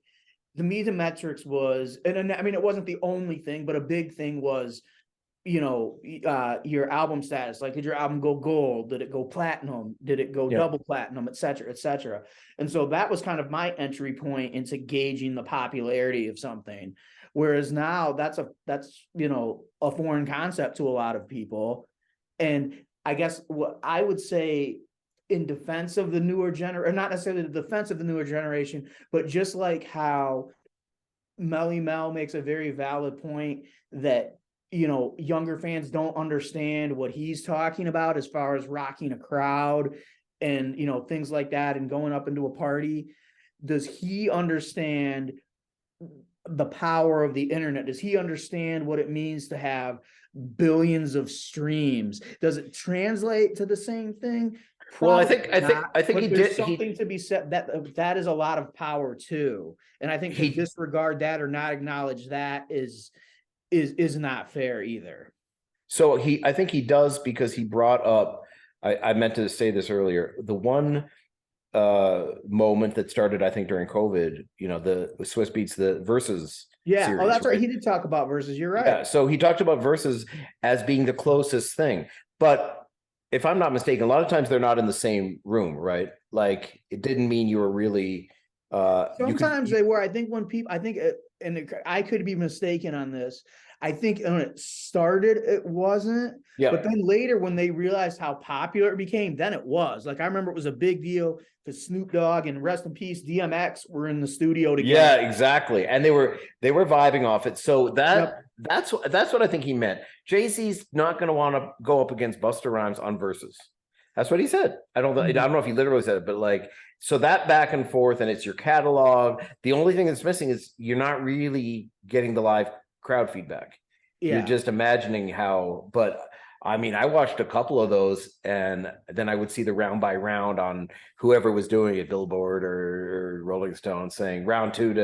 the metrics was, and I mean, it wasn't the only thing, but a big thing was, your album status. Like, did your album go gold? Did it go platinum? Did it go double platinum, et cetera, et cetera? And so that was kind of my entry point into gauging the popularity of something. Whereas now that's a foreign concept to a lot of people. And I guess what I would say in defense of the newer generation, or not necessarily the defense of the newer generation, but just like how Melly Mel makes a very valid point that, younger fans don't understand what he's talking about as far as rocking a crowd and, things like that and going up into a party. Does he understand the power of the internet? Does he understand what it means to have billions of streams? Does it translate to the same thing? Well, I Probably think he there's did something to be said that is a lot of power too. And I think to disregard that or not acknowledge that is not fair either. So I think he does, because he brought up, I meant to say this earlier, the one moment that started, I think, during COVID, the Swiss Beats, the Versus series, oh, that's right. He did talk about Versus. You're right. Yeah, so he talked about Versus as being the closest thing. But if I'm not mistaken, a lot of times they're not in the same room, right? Like, it didn't mean you were really sometimes they were. I think I could be mistaken on this. I think when it started, it wasn't. Yeah. But then later, when they realized how popular it became, then it was. Like, I remember it was a big deal because Snoop Dogg and rest in peace DMX were in the studio together. Yeah, exactly. And they were vibing off it. So that's what I think he meant. Jay-Z's not going to want to go up against Busta Rhymes on Versus. That's what he said. I don't know if he literally said it, but like, so that back and forth, and it's your catalog. The only thing that's missing is you're not really getting the live crowd feedback. You're just imagining how. But I mean, I watched a couple of those, and then I would see the round by round on whoever was doing it, Billboard or Rolling Stone, saying round 2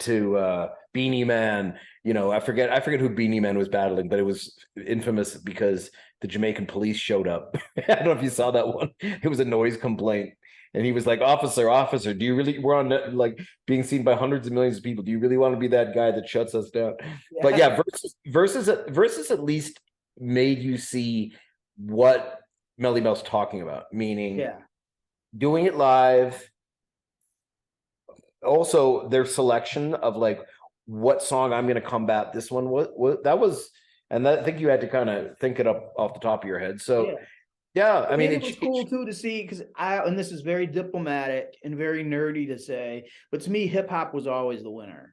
to Beanie Man. I forget who Beanie Man was battling, but it was infamous because the Jamaican police showed up. I don't know if you saw that one. It was a noise complaint. And he was like, officer, do you really, we're on like being seen by hundreds of millions of people. Do you really want to be that guy that shuts us down? Yeah. But yeah, versus at least made you see what Melly Mel's talking about, meaning doing it live. Also, their selection of like what song I'm going to combat this one. I think you had to kind of think it up off the top of your head. So yeah, I mean, it was cool too to see, because and this is very diplomatic and very nerdy to say, but to me, hip hop was always the winner.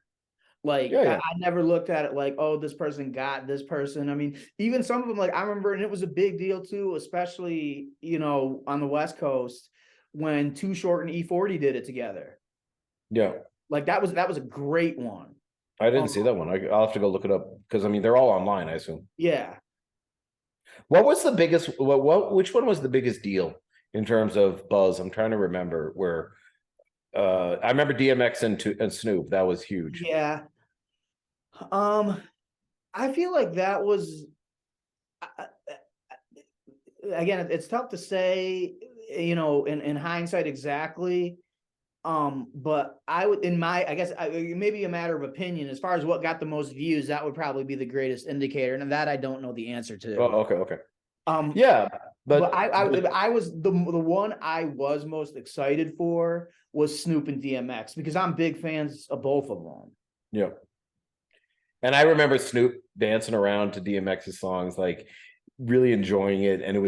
Like, I never looked at it like, oh, this person got this person. I mean, even some of them, like, I remember, and it was a big deal too, especially, on the West Coast, when Too Short and E40 did it together. Yeah. Like, that was a great one. I didn't see that one. I'll have to go look it up, because I mean, they're all online, I assume. Yeah. What was the biggest? Which one was the biggest deal in terms of buzz? I'm trying to remember where. I remember DMX and Snoop. That was huge. Yeah. I feel like that was. Again, it's tough to say, in hindsight exactly. But I would, I guess, maybe a matter of opinion, as far as what got the most views, that would probably be the greatest indicator, and that I don't know the answer to. Oh, okay. Yeah, but I was the one I was most excited for was Snoop and DMX, because I'm big fans of both of them. Yeah, and I remember Snoop dancing around to DMX's songs, like really enjoying it, and it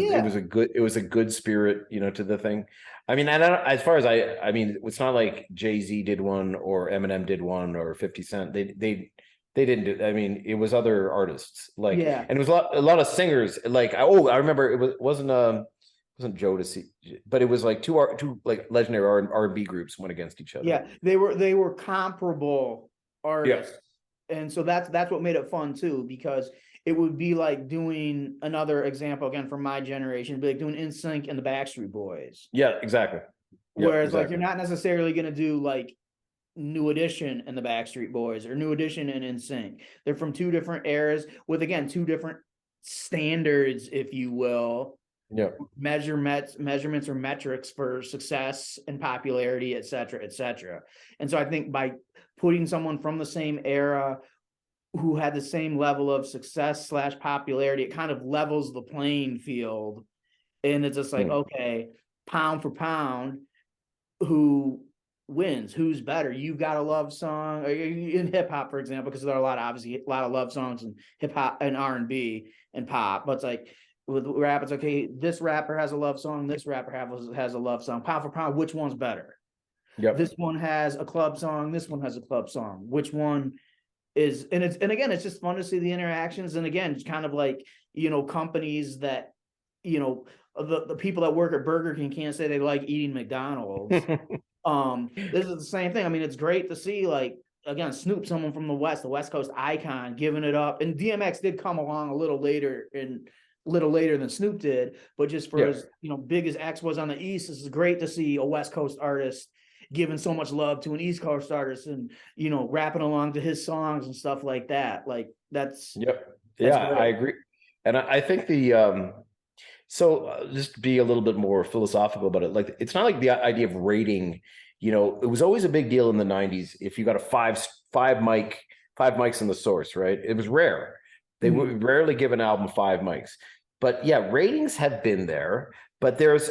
was a good spirit, to the thing. I mean, as far as I mean, it's not like Jay-Z did one or Eminem did one or 50 Cent. They They didn't do. I mean, it was other artists, like, Yeah. and it was a lot of singers. Like, I remember wasn't Jodeci, but it was like two like legendary R&B groups went against each other. Yeah, they were comparable Yeah. artists, and so that's what made it fun too, because it would be like doing another example again from my generation, be like doing NSYNC and the Backstreet Boys. Yeah, exactly. Yeah, Whereas like exactly. you're not necessarily gonna do like New Edition and the Backstreet Boys or New Edition and NSYNC. They're from two different eras with again two different standards, if you will, Yeah. measurements or metrics for success and popularity, et cetera, et cetera. And so I think by putting someone from the same era who had the same level of success / popularity, it kind of levels the playing field. And it's just like, okay, pound for pound, who wins? Who's better? You've got a love song in hip hop, for example, because there are obviously a lot of love songs in hip hop and R&B and pop. But it's like with rap, it's okay. This rapper has a love song. This rapper has a love song. Pound for pound, which one's better? Yep. This one has a club song. This one has a club song. Which one is? And again, it's just fun to see the interactions. And again, it's kind of like, companies that, the people that work at Burger King can't say they like eating McDonald's. This is the same thing. I mean, it's great to see, like, again, Snoop, someone from the West Coast icon, giving it up. And DMX did come along a little later than Snoop did, but just for as big as X was on the East, this is great to see a West Coast artist giving so much love to an East Coast artist and rapping along to his songs and stuff like that. Like that's yeah, I agree. And I think so just to be a little bit more philosophical about it, like it's not like the idea of rating, it was always a big deal in the 90s if you got a five mics in the source, right? It was rare. They would rarely give an album 5 mics. But yeah, ratings have been there, but there's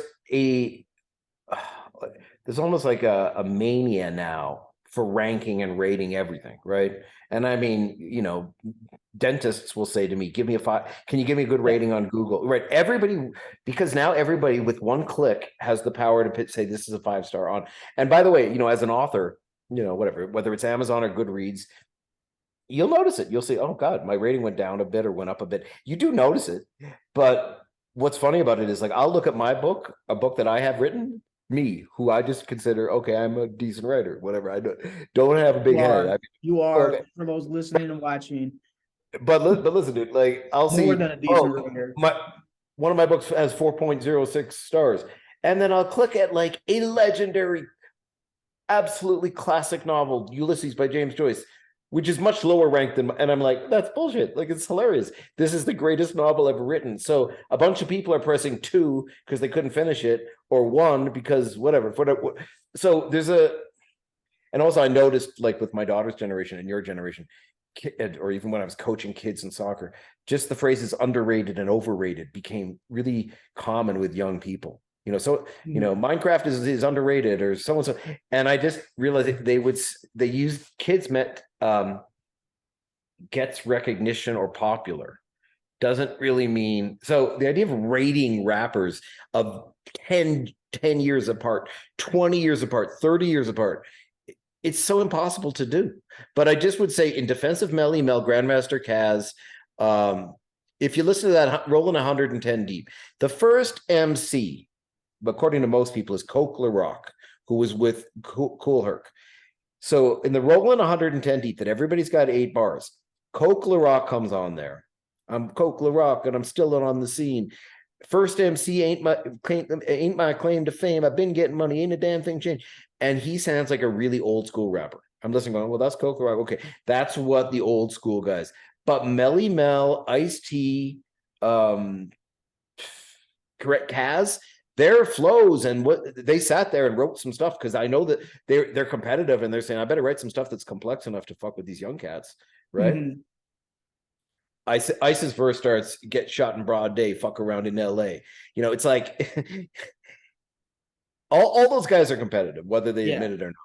almost like a mania now for ranking and rating everything, right? And I mean, dentists will say to me, give me a 5. Can you give me a good rating on Google? Right. Everybody, because now everybody with one click has the power to say this is a 5-star on. And by the way, as an author, whatever, whether it's Amazon or Goodreads, you'll notice it. You'll say, oh God, my rating went down a bit or went up a bit. You do notice it. But what's funny about it is, like, I'll look at my book, a book that I have written, me, who I just consider, okay, I'm a decent writer, whatever. I don't have a big head. You are, for those listening and watching. But listen, dude, like, I'll see more than a decent writer. One of my books has 4.06 stars. And then I'll click at like a legendary, absolutely classic novel, Ulysses by James Joyce, which is much lower ranked than, and I'm like, that's bullshit. Like, it's hilarious. This is the greatest novel ever written. So a bunch of people are pressing 2 because they couldn't finish it, or 1 because whatever. So there's and also I noticed, like, with my daughter's generation and your generation, or even when I was coaching kids in soccer, just the phrases underrated and overrated became really common with young people. Minecraft is underrated, or so and so, and I just realized they use kids met gets recognition or popular doesn't really mean. So the idea of rating rappers of 10 years apart, 20 years apart, 30 years apart, it's so impossible to do. But I just would say, in defense of Melly Mel, Grandmaster Caz, if you listen to that Rolling 110 Deep, the first MC, according to most people, is Coke LaRock, who was with Cool Herc. So in the Rolling 110 Deep, that everybody's got 8 bars, Coke LaRock comes on there. I'm Coke LaRock and I'm still on the scene. First MC ain't my claim to fame. I've been getting money, ain't a damn thing changed. And he sounds like a really old school rapper. I'm listening going, well, that's Coke LaRock. Okay, that's what the old school guys. But Melly Mel, Ice-T, correct, Caz, their flows and what they sat there and wrote some stuff, because I know that they're competitive and they're saying, I better write some stuff that's complex enough to fuck with these young cats, right? Mm-hmm. Ice's verse starts, get shot in broad day, fuck around in LA. It's like all those guys are competitive, whether they admit it or not.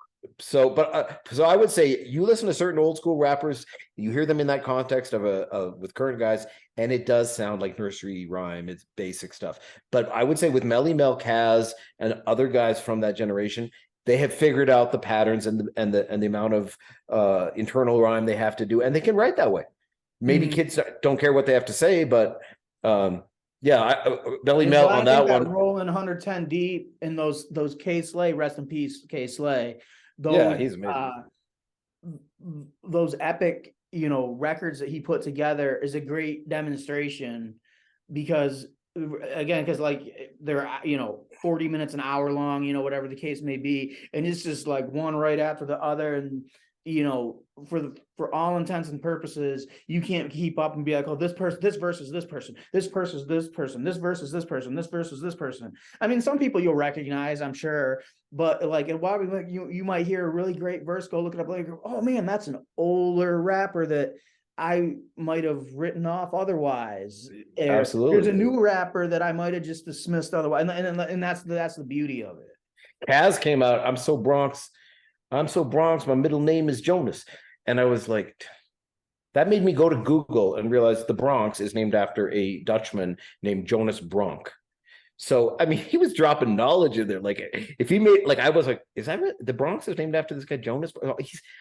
So, so I would say you listen to certain old school rappers, you hear them in that context of with current guys, and it does sound like nursery rhyme. It's basic stuff. But I would say with Melly Mel, Caz, and other guys from that generation, They have figured out the patterns and the amount of internal rhyme they have to do, and they can write that way. Maybe kids don't care what they have to say, but yeah, Belly Mel on that one. Rolling 110 deep in those K Slay, rest in peace, K Slay. Those, yeah, he's amazing. Those epic, records that he put together is a great demonstration because like they're 40 minutes, an hour long, whatever the case may be, and it's just like one right after the other, and for all intents and purposes, you can't keep up and be like, oh, this verse is this person, this verse is this person, this verse is this person, this verse is this person. I mean, some people you'll recognize, I'm sure, but like, and why you might hear a really great verse, go look it up later, oh man, that's an older rapper that I might have written off otherwise. Absolutely. There's a new rapper that I might have just dismissed otherwise, and that's the beauty of it. Kaz came out, I'm so Bronx, my middle name is Jonas. And I was like, that made me go to Google and realize the Bronx is named after a Dutchman named Jonas Bronk. So, I mean, he was dropping knowledge in there. Like, if he made, like, I was like, is that the Bronx is named after this guy, Jonas?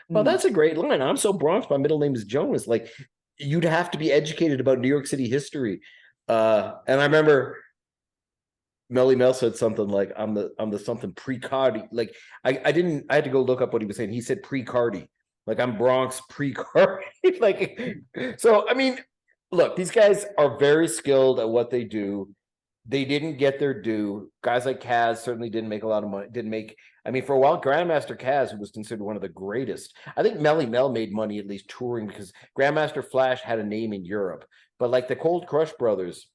Well, that's a great line. I'm so Bronx, my middle name is Jonas. Like, you'd have to be educated about New York City history. And I remember Melly Mel said something like, I'm the something pre-Cardi. Like, I had to go look up what he was saying. He said pre-Cardi. Like, I'm Bronx pre-Cardi. Like, so, I mean, look, these guys are very skilled at what they do. They didn't get their due. Guys like Kaz certainly didn't make a lot of money. I mean, for a while, Grandmaster Kaz, who was considered one of the greatest. I think Melly Mel made money at least touring because Grandmaster Flash had a name in Europe. But like the Cold Crush brothers,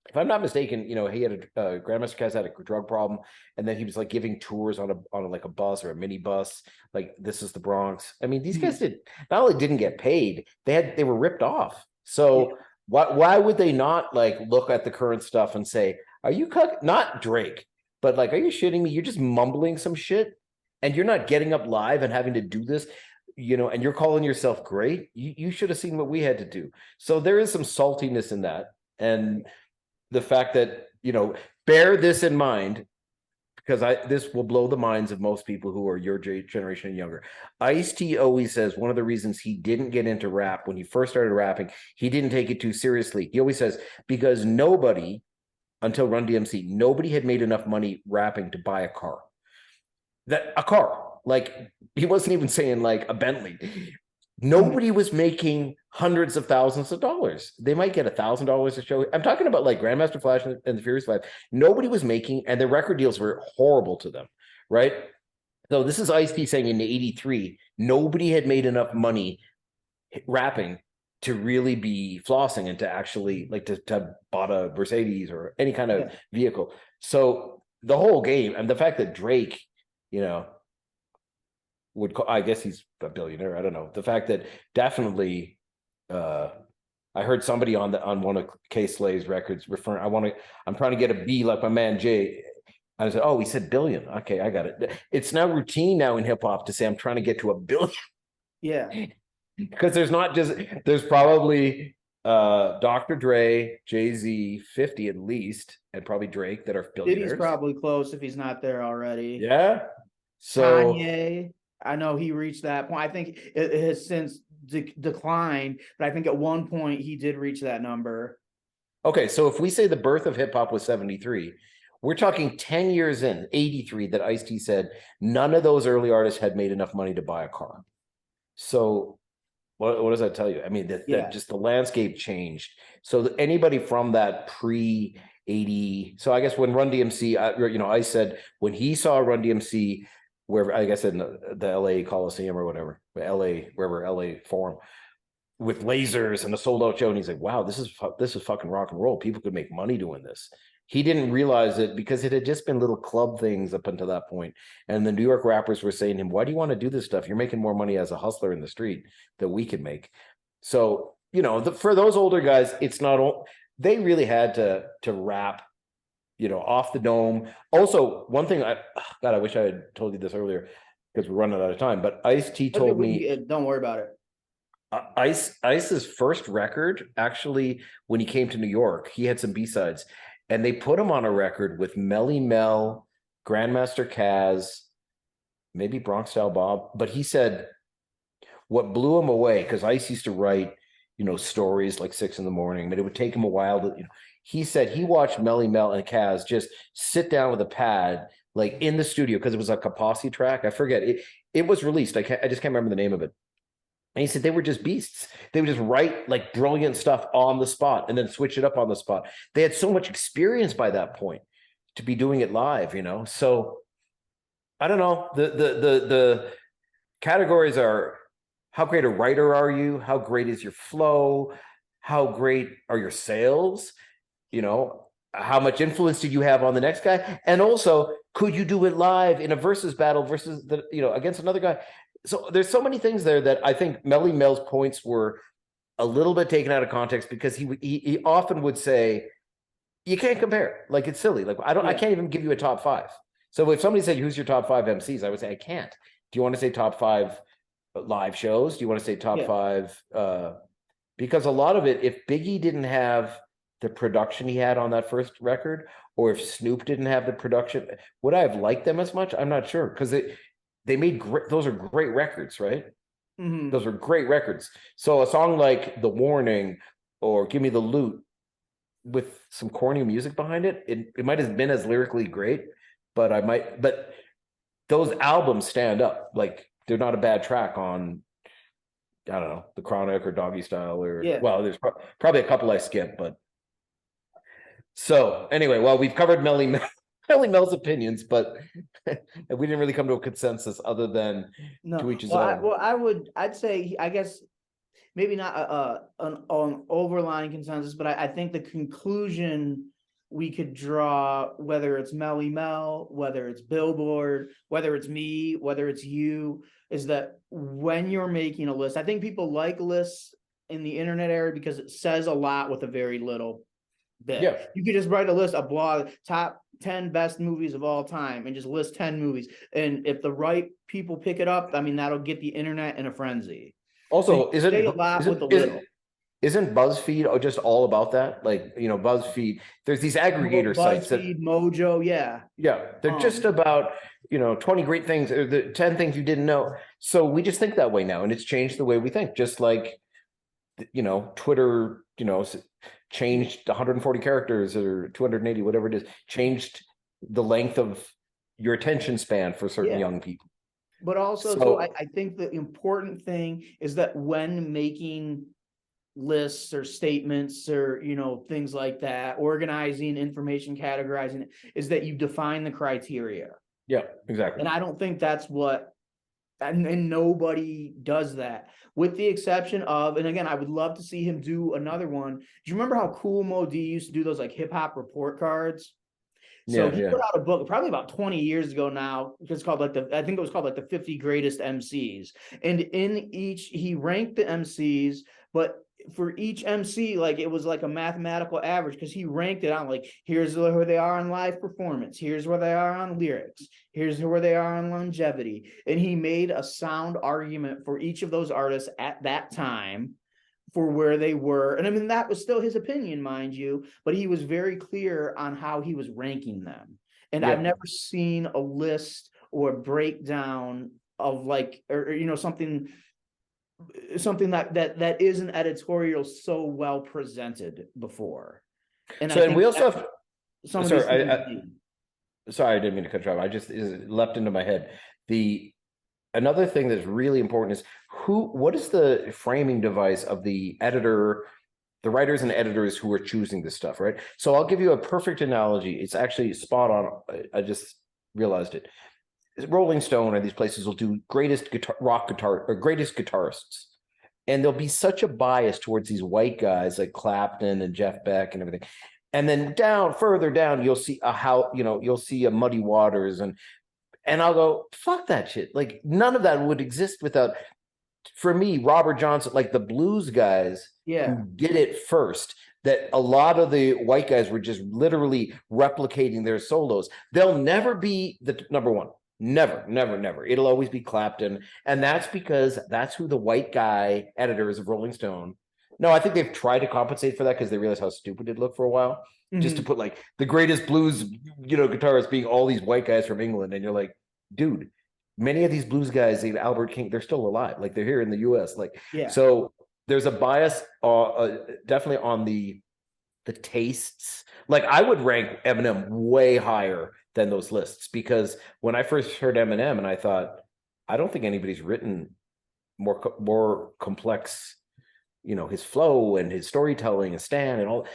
if I'm not mistaken, he had Grandmaster Kaz had a drug problem, and then he was like giving tours on like a bus or a mini bus, like This Is the Bronx. I mean, these guys not only didn't get paid, they were ripped off. So why would they not like look at the current stuff and say, are you not Drake, but like, are you shitting me? You're just mumbling some shit, and you're not getting up live and having to do this, and you're calling yourself great. You should have seen what we had to do. So there is some saltiness in that, and the fact that, bear this in mind, because this will blow the minds of most people who are your generation and younger. Ice-T always says one of the reasons he didn't get into rap when he first started rapping, he didn't take it too seriously. He always says, because nobody, until Run DMC, nobody had made enough money rapping to buy a car. Like, he wasn't even saying like a Bentley. Nobody was making hundreds of thousands of dollars. They might get $1,000 a show. I'm talking about like Grandmaster Flash and the Furious Five. Nobody was making, and the record deals were horrible to them, right? So this is Ice-T saying in '83, nobody had made enough money rapping to really be flossing and to actually like to bought a Mercedes or any kind of vehicle. So the whole game, and the fact that Drake, I guess he's a billionaire. I don't know. The fact that definitely, I heard somebody on one of K Slay's records referring, I'm trying to get a B like my man Jay. I said, oh, he said billion. Okay, I got it. It's now routine now in hip hop to say I'm trying to get to a billion. Yeah. Because there's probably Dr. Dre, Jay-Z, 50 at least, and probably Drake that are billionaires. Diddy's probably close if he's not there already. Yeah. So Kanye, I know he reached that point. I think it has since declined, but I think at one point he did reach that number. Okay, so if we say the birth of hip hop was 73, we're talking 10 years in, 83, that Ice-T said none of those early artists had made enough money to buy a car. So what does that tell you? I mean, that just the landscape changed. So anybody from that pre-80, so I guess when Run DMC, I said when he saw Run DMC, where I guess in the LA Coliseum or whatever, wherever LA Forum, with lasers and a sold out show, and he's like, wow, this is fucking rock and roll. People could make money doing this. He didn't realize it because it had just been little club things up until that point. And the New York rappers were saying to him, why do you want to do this stuff? You're making more money as a hustler in the street that we can make. So, for those older guys, it's not, they really had to rap, off the dome. Also, one thing I wish I had told you this earlier because we're running out of time, but Ice-T told me. Don't worry about it. Ice's first record, actually, when he came to New York, he had some B-sides. And they put him on a record with Melly Mel, Grandmaster Kaz, maybe Bronx Style Bob, but he said what blew him away, because Ice used to write, stories like 6 a.m, but it would take him a while to, he said he watched Melly Mel and Kaz just sit down with a pad, like in the studio, because it was like a posse track. I forget it. It was released. I just can't remember the name of it. And he said they were just beasts. They would just write like brilliant stuff on the spot and then switch it up on the spot. They had so much experience by that point to be doing it live, So I don't know. The categories are: how great a writer are you? How great is your flow? How great are your sales? How much influence did you have on the next guy? And also, could you do it live in a versus battle versus against another guy? So there's so many things there that I think Melly Mel's points were a little bit taken out of context, because he often would say, you can't compare. Like, it's silly. Like, I can't even give you a top 5. So if somebody said, who's your top 5 MCs? I would say, I can't. Do you want to say top 5 live shows? Do you want to say top 5? Because a lot of it, if Biggie didn't have the production he had on that first record, or if Snoop didn't have the production, would I have liked them as much? I'm not sure, because they made those are great records, right? Mm-hmm. Those are great records. So a song like The Warning or Give Me the Loot with some corny music behind it, it might have been as lyrically great, but those albums stand up. Like, they're not a bad track on, I don't know, The Chronic or Doggy Style, or well, there's probably a couple I skipped, but so anyway, well, we've covered Melly Mel's opinions, but we didn't really come to a consensus other than to each his own. I'd say, I guess, maybe not an overlying consensus, but I think the conclusion we could draw, whether it's Melly Mel, whether it's Billboard, whether it's me, whether it's you, is that when you're making a list, I think people like lists in the internet era because it says a lot with a very little bit. Yeah. You could just write a list, a blog, top 10 best movies of all time, and just list 10 movies. And if the right people pick it up, I mean, that'll get the internet in a frenzy. Also, so isn't BuzzFeed just all about that? Like, BuzzFeed, there's these aggregator sites that Mojo, they're just about 20 great things, or the 10 things you didn't know. So we just think that way now, and it's changed the way we think. Just like Twitter, changed 140 characters or 280, whatever it is, changed the length of your attention span for certain young people. But also, I think the important thing is that when making lists or statements or things like that, organizing information, categorizing it, is that you define the criteria. Yeah, exactly. And I don't think that's what, and nobody does that, with the exception of, and again, I would love to see him do another one. Do you remember how Cool Mo D used to do those like hip hop report cards? So he put out a book probably about 20 years ago now. It's called I think it was called like the 50 greatest MCs. And in each, he ranked the MCs, but for each MC, like it was like a mathematical average, because he ranked it on like, here's where they are on live performance, here's where they are on lyrics, here's where they are on longevity. And he made a sound argument for each of those artists at that time for where they were. And I mean, that was still his opinion, mind you, but he was very clear on how he was ranking them. And I've never seen a list or a breakdown of like, or something that is an editorial so well presented before. And so, and we also have sorry, I didn't mean to cut you off. It leapt into my head. Another thing that's really important is what is the framing device of the editor, the writers and editors who are choosing this stuff, right? So I'll give you a perfect analogy. It's actually spot on. I just realized it. Rolling Stone or these places will do greatest rock guitar or greatest guitarists, and there'll be such a bias towards these white guys like Clapton and Jeff Beck and everything. And then further down, you'll see you'll see a Muddy Waters, and I'll go, fuck that shit. Like, none of that would exist without, for me, Robert Johnson, like the blues guys who did it first. That a lot of the white guys were just literally replicating their solos. They'll never be the number one. Never, never, never. It'll always be Clapton. And that's because that's who the white guy editors of Rolling Stone. No, I think they've tried to compensate for that because they realized how stupid it looked for a while. Just to put like the greatest blues, guitarists being all these white guys from England. And you're like, dude, many of these blues guys, even Albert King, they're still alive. Like they're here in the US. Like, Yeah. so there's a bias definitely on the tastes. Like I would rank Eminem way higher than those lists, because when I first heard Eminem and I thought, I don't think anybody's written more complex, his flow and his storytelling and Stan and all.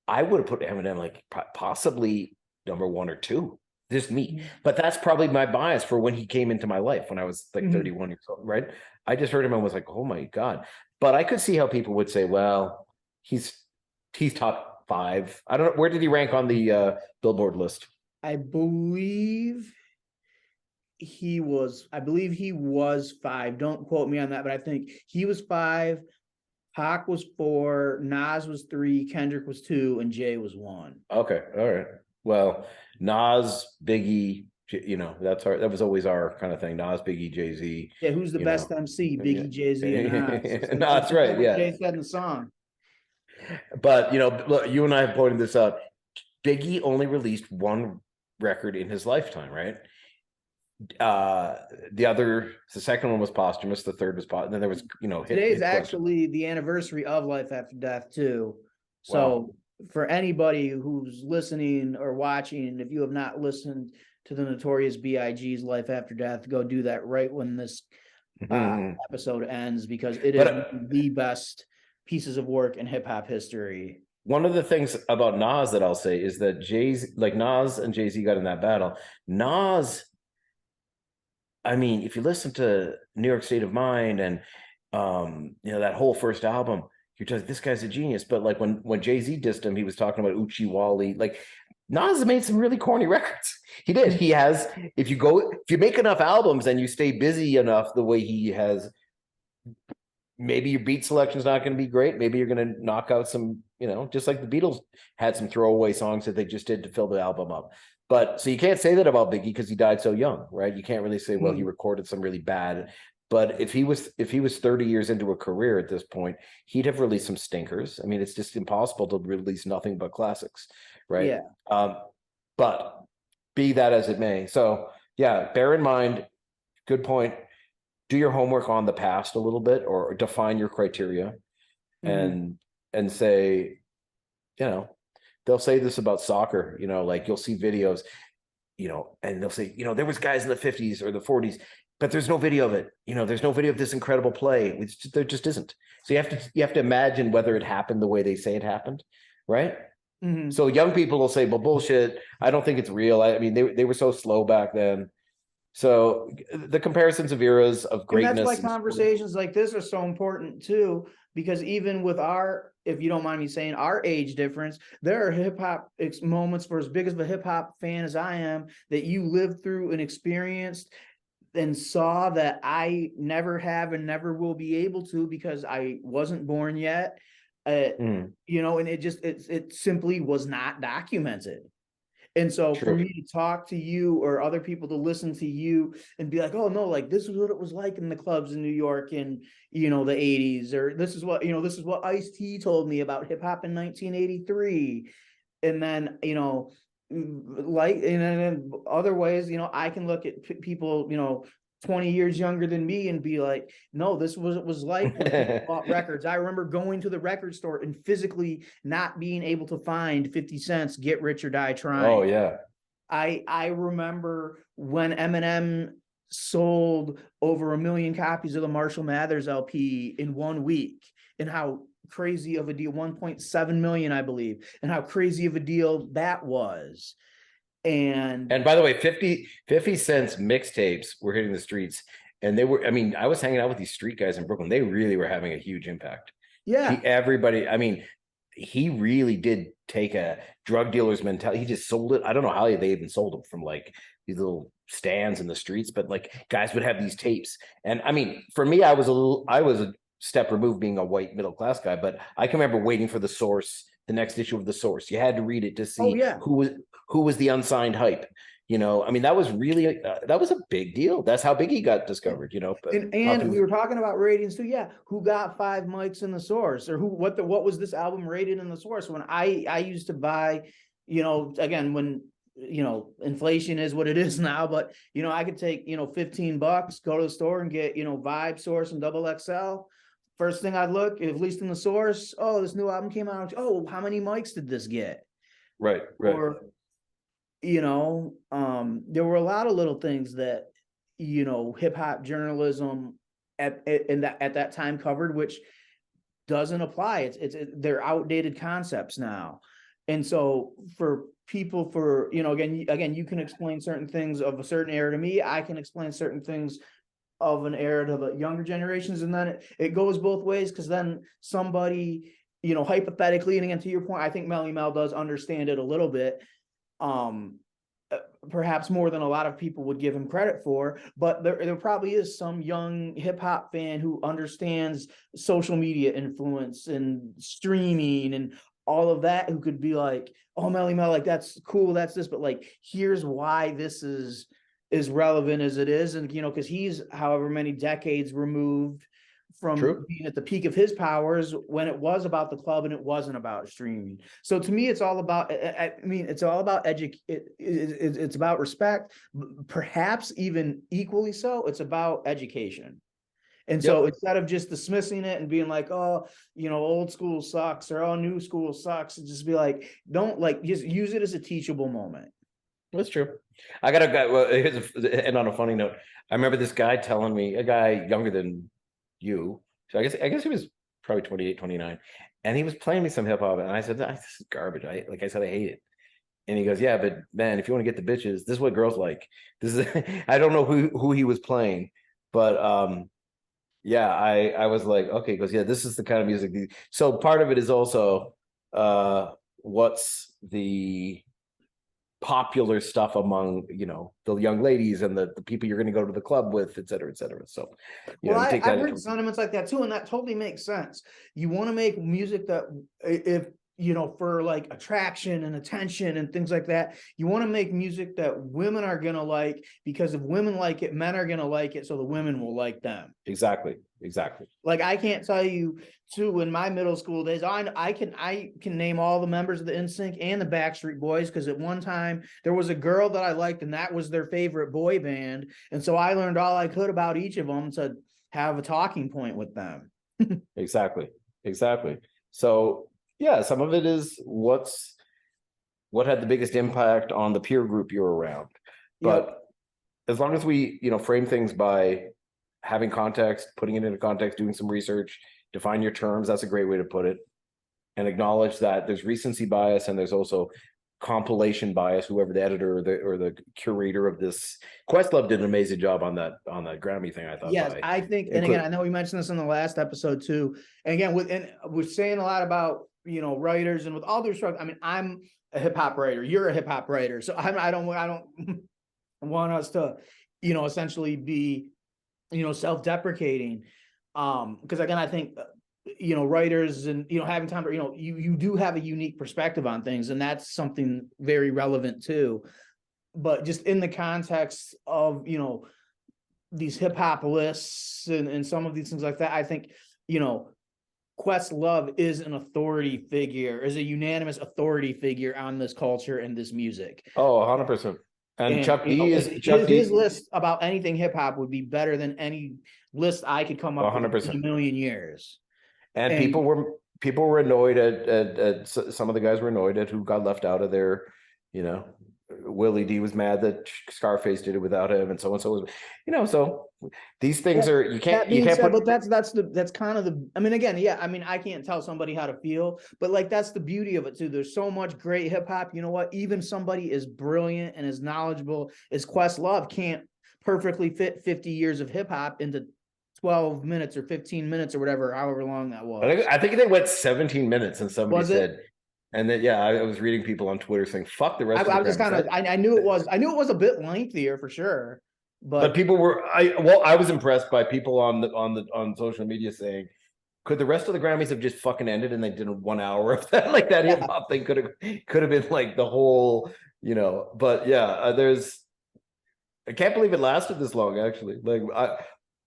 I would have put Eminem like possibly number 1 or 2. Just me. But that's probably my bias for when he came into my life when I was like 31 years old, right? I just heard him and was like, oh my God. But I could see how people would say, well, he's top 5. I don't know. Where did he rank on the Billboard list? I believe he was 5. Don't quote me on that, but I think he was 5. Pac was 4, Nas was 3, Kendrick was 2, and Jay was 1. Okay, all right. Well, Nas, Biggie, that was always our kind of thing. Nas, Biggie, Jay-Z. Yeah, who's the best MC? Biggie, Jay-Z, and Nas. No, that's right. Yeah, Jay said in the song. But look, you and I have pointed this out. Biggie only released 1 record in his lifetime, right? The second one was posthumous, the third was then there was today is actually the anniversary of Life After Death too. So for anybody who's listening or watching, if you have not listened to the Notorious B.I.G.'s Life After Death, go do that right when this episode ends, because it is the best pieces of work in hip hop history. One of the things about Nas that I'll say is that Nas and Jay-Z got in that battle. Nas, I mean, if you listen to New York State of Mind and that whole first album, you're just, this guy's a genius. But like when Jay-Z dissed him, he was talking about Uchi Wally. Like Nas made some really corny records. He did. He has, if you make enough albums and you stay busy enough the way he has, maybe your beat selection is not going to be great. Maybe you're going to knock out some, just like the Beatles had some throwaway songs that they just did to fill the album up. But so you can't say that about Biggie because he died so young, right? You can't really say, well, he recorded some really bad. But if he was 30 years into a career at this point, he'd have released some stinkers. I mean, it's just impossible to release nothing but classics, right? Yeah. But be that as it may. So yeah, bear in mind, good point. Do your homework on the past a little bit, or define your criteria, and say, they'll say this about soccer, like you'll see videos, and they'll say, there was guys in the 50s or the 40s, but there's no video of it. There's no video of this incredible play. There just isn't. So you have to imagine whether it happened the way they say it happened, right? So young people will say, well, bullshit, I don't think it's real. I mean, they were so slow back then. So the comparisons of eras of greatness. And that's why conversations like this are so important too, because even with if you don't mind me saying, our age difference, there are hip hop moments, for as big of a hip hop fan as I am, that you lived through and experienced and saw that I never have and never will be able to, because I wasn't born yet. And it simply was not documented. And so for me to talk to you or other people to listen to you and be like, oh no, like this is what it was like in the clubs in New York in, the 80s, or this is what Ice-T told me about hip hop in 1983. And then, and then other ways, I can look at people, 20 years younger than me and be like, no, this was what it was like when people bought records. I remember going to the record store and physically not being able to find 50 Cent's Get Rich or Die Trying. Oh yeah. I remember when Eminem sold over 1 million copies of the Marshall Mathers LP in 1 week, and how crazy of a deal, 1.7 million, I believe, and how crazy of a deal that was. And by the way, 50 Cent's mixtapes were hitting the streets, and I was hanging out with these street guys in Brooklyn. They really were having a huge impact. Yeah. He really did take a drug dealer's mentality. He just sold it. I don't know how they even sold them from like these little stands in the streets, but like guys would have these tapes. And I mean, for me, I was a step removed being a white middle-class guy, but I can remember waiting for The Source, the next issue of The Source. You had to read it to see who was the unsigned hype. That was really that was a big deal. That's how Biggie got discovered. And we were talking about ratings too. Yeah, who got 5 mics in The Source, or what was this album rated in The Source? When I used to buy, again, when inflation is what it is now, but I could take, $15, go to the store and get, Vibe Source and Double XL. First thing I'd look, at least in the source, oh, this new album came out. Oh, how many mics did this get? Right. Or, there were a lot of little things that, hip hop journalism at that time covered, which doesn't apply. They're outdated concepts now. And so for people, again, you can explain certain things of a certain era to me. I can explain certain things of an era to the younger generations. And then it goes both ways, because then somebody, hypothetically, and again, to your point, I think Melly Mel does understand it a little bit. Perhaps more than a lot of people would give him credit for, but there probably is some young hip hop fan who understands social media influence and streaming and all of that, who could be like, oh, Melly Mel, like, that's cool, that's this, but like, here's why this is as relevant as it is. And, because he's however many decades removed from being at the peak of his powers, when it was about the club and it wasn't about streaming. So to me, it's all about, it's all about it's about respect, perhaps even equally so. It's about education. And so instead of just dismissing it and being like, oh, old school sucks, or oh, new school sucks, just be like, just use it as a teachable moment. That's true. I got a guy, well, and on a funny note, I remember this guy telling me, a guy younger than you, so I guess he was probably 28, 29, and he was playing me some hip hop, and I said, this is garbage. I hate it. And he goes, yeah, but man, if you want to get the bitches, this is what girls like. This is I don't know who he was playing, but yeah, I was like, okay. He goes, yeah, this is the kind of music. So part of it is also what's the popular stuff among the young ladies and the people you're going to go to the club with, et cetera, et cetera. So I've heard sentiments like that too, and that totally makes sense. You want to make music that, if for like attraction and attention and things like that, you want to make music that women are going to like, because if women like it, men are going to like it, so the women will like them. Exactly. Like, I can't tell you too, in my middle school days, I can name all the members of the NSYNC and the Backstreet Boys, because at one time there was a girl that I liked and that was their favorite boy band, and so I learned all I could about each of them to have a talking point with them. Exactly. So yeah, some of it is what had the biggest impact on the peer group you're around, but as long as we frame things by having context, putting it into context, doing some research, define your terms, that's a great way to put it, and acknowledge that there's recency bias and there's also compilation bias. Whoever the editor or the curator of this, Questlove did an amazing job on that Grammy thing, I thought. Yes, I think, and again, I know we mentioned this in the last episode too, and again, we're saying a lot about writers, and with all due respect, I mean, I'm a hip hop writer, you're a hip hop writer, so I don't want us to essentially be self-deprecating, because again, I think writers and having time to you do have a unique perspective on things, and that's something very relevant too. But just in the context of these hip hop lists and some of these things like that, I think Questlove is an authority figure, is a unanimous authority figure on this culture and this music. Oh, 100%. And Chuck D his list about anything hip hop would be better than any list I could come up 100%. with in a million years. And people were annoyed at some of the guys were annoyed at who got left out of there. Willie D was mad that Scarface did it without him, and so on. So so these things are you can't put. But that's kind of the. I mean, again, yeah. I mean, I can't tell somebody how to feel, but like that's the beauty of it too. There's so much great hip hop. You know what? Even somebody as brilliant and as knowledgeable as Questlove can't perfectly fit 50 years of hip hop into 12 minutes or 15 minutes or whatever, however long that was. I think they went 17 minutes, and somebody said. And then, I was reading people on Twitter saying, "Fuck the rest." I was just kind of, I knew it was a bit lengthier for sure, but people were. I was impressed by people on social media saying, "Could the rest of the Grammys have just fucking ended and they did 1 hour of that? Like that hip hop thing could have been like the whole, But yeah, I can't believe it lasted this long. Actually,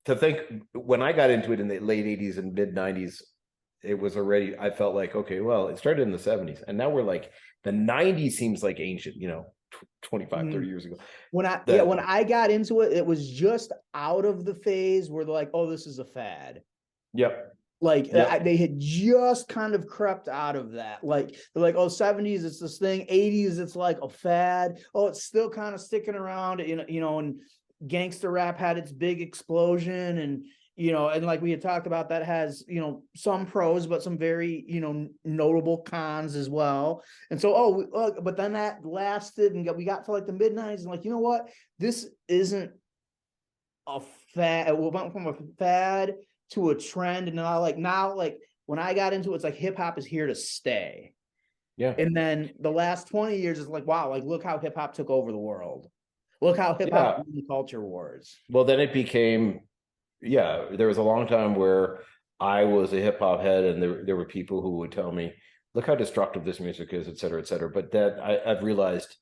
to think when I got into it in the late '80s and mid '90s. It was already, I felt like, okay, well, it started in the 70s and now we're like, the 90s seems like ancient, 25, 30 years ago. When I got into it, it was just out of the phase where they're like, oh, this is a fad. Yep. Like they had just kind of crept out of that. Like they're like, oh, 70s, it's this thing. 80s, it's like a fad. Oh, it's still kind of sticking around, and gangster rap had its big explosion, and and like we had talked about, that has some pros but some very notable cons as well. And so but then that lasted, and we got to like the mid-90s, and like, you know what, this isn't a fad. We went from a fad to a trend, and now like when I got into it, it's like hip hop is here to stay. Yeah. And then the last 20 years is like, wow, like look how hip hop took over the world. Look how hip hop won the culture wars. Well, then it became, there was a long time where I was a hip hop head, and there were people who would tell me, look how destructive this music is, et cetera, et cetera. But that I've realized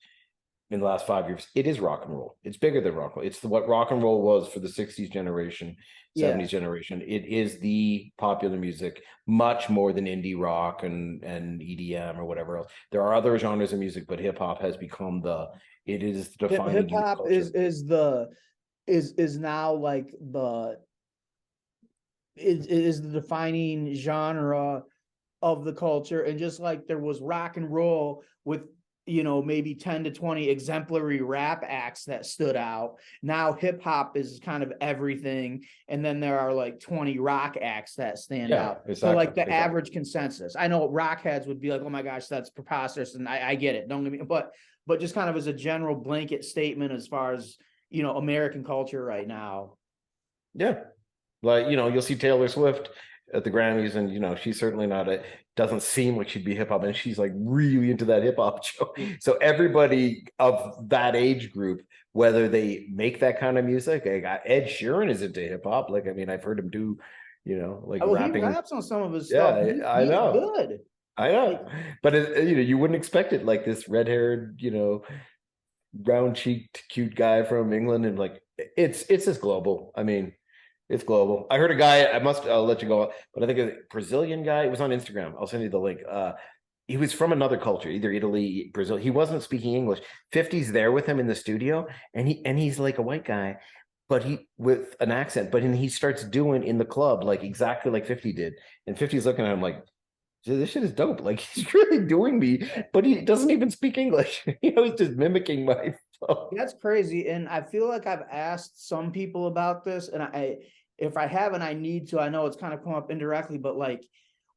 in the last 5 years, it is rock and roll. It's bigger than rock and roll. It's what rock and roll was for the 60s generation, 70s generation. It is the popular music, much more than indie rock and EDM or whatever else. There are other genres of music, but hip hop has become it is the defining. Hip hop is now like is the defining genre of the culture. And just like there was rock and roll with maybe 10 to 20 exemplary rap acts that stood out, now hip hop is kind of everything, and then there are like 20 rock acts that stand out. Exactly, so like the average consensus, I know rock heads would be like, oh my gosh, that's preposterous, and I get it, don't get me, but just kind of as a general blanket statement as far as American culture right now. Like you'll see Taylor Swift at the Grammys, and she's certainly doesn't seem like she'd be hip hop, and she's like really into that hip hop show. So everybody of that age group, whether they make that kind of music, Ed Sheeran is into hip hop. Like, I mean, I've heard him do, like rapping. He raps on some of his stuff. I know. Good. I know, but you wouldn't expect it, like this red-haired, round-cheeked, cute guy from England, and like it's just global. I mean, it's global. I heard a guy, I'll let you go, but I think a Brazilian guy, it was on Instagram. I'll send you the link. He was from another culture, either Italy, Brazil. He wasn't speaking English. 50's there with him in the studio, and he's like a white guy, but he with an accent, but he starts doing in the club like exactly like 50 did. And 50's looking at him like, this shit is dope. Like, he's really doing me, but he doesn't even speak English. He's just mimicking my flow. That's crazy. And I feel like I've asked some people about this, and if I haven't, I need to. I know it's kind of come up indirectly, but like,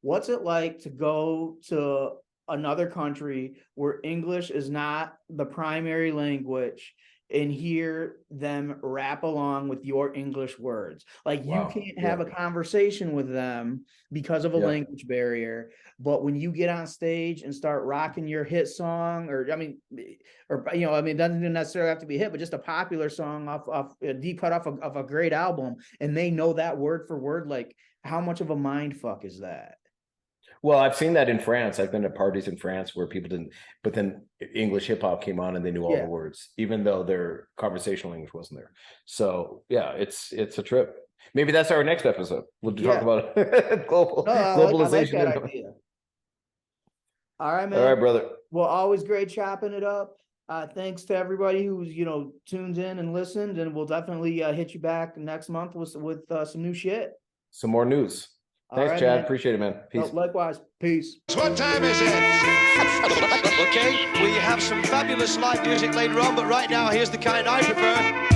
what's it like to go to another country where English is not the primary language and hear them rap along with your English words? Like, you can't have a conversation with them because of a language barrier. But when you get on stage and start rocking your hit song, it doesn't necessarily have to be a hit, but just a popular song off a deep cut off of a great album, and they know that word for word, like, how much of a mind fuck is that? Well, I've seen that in France. I've been at parties in France where people didn't, but then English hip hop came on and they knew all the words, even though their conversational English wasn't there. So yeah, it's a trip. Maybe that's our next episode. We'll talk about globalization. I like that idea. All right, man. All right, brother. Well, always great chopping it up. Thanks to everybody who's tuned in and listened, and we'll definitely hit you back next month with some new shit. Some more news. Thanks, right, Chad. Man. Appreciate it, man. Peace. Likewise. Peace. What time is it? Okay, we have some fabulous live music later on, but right now, here's the kind I prefer.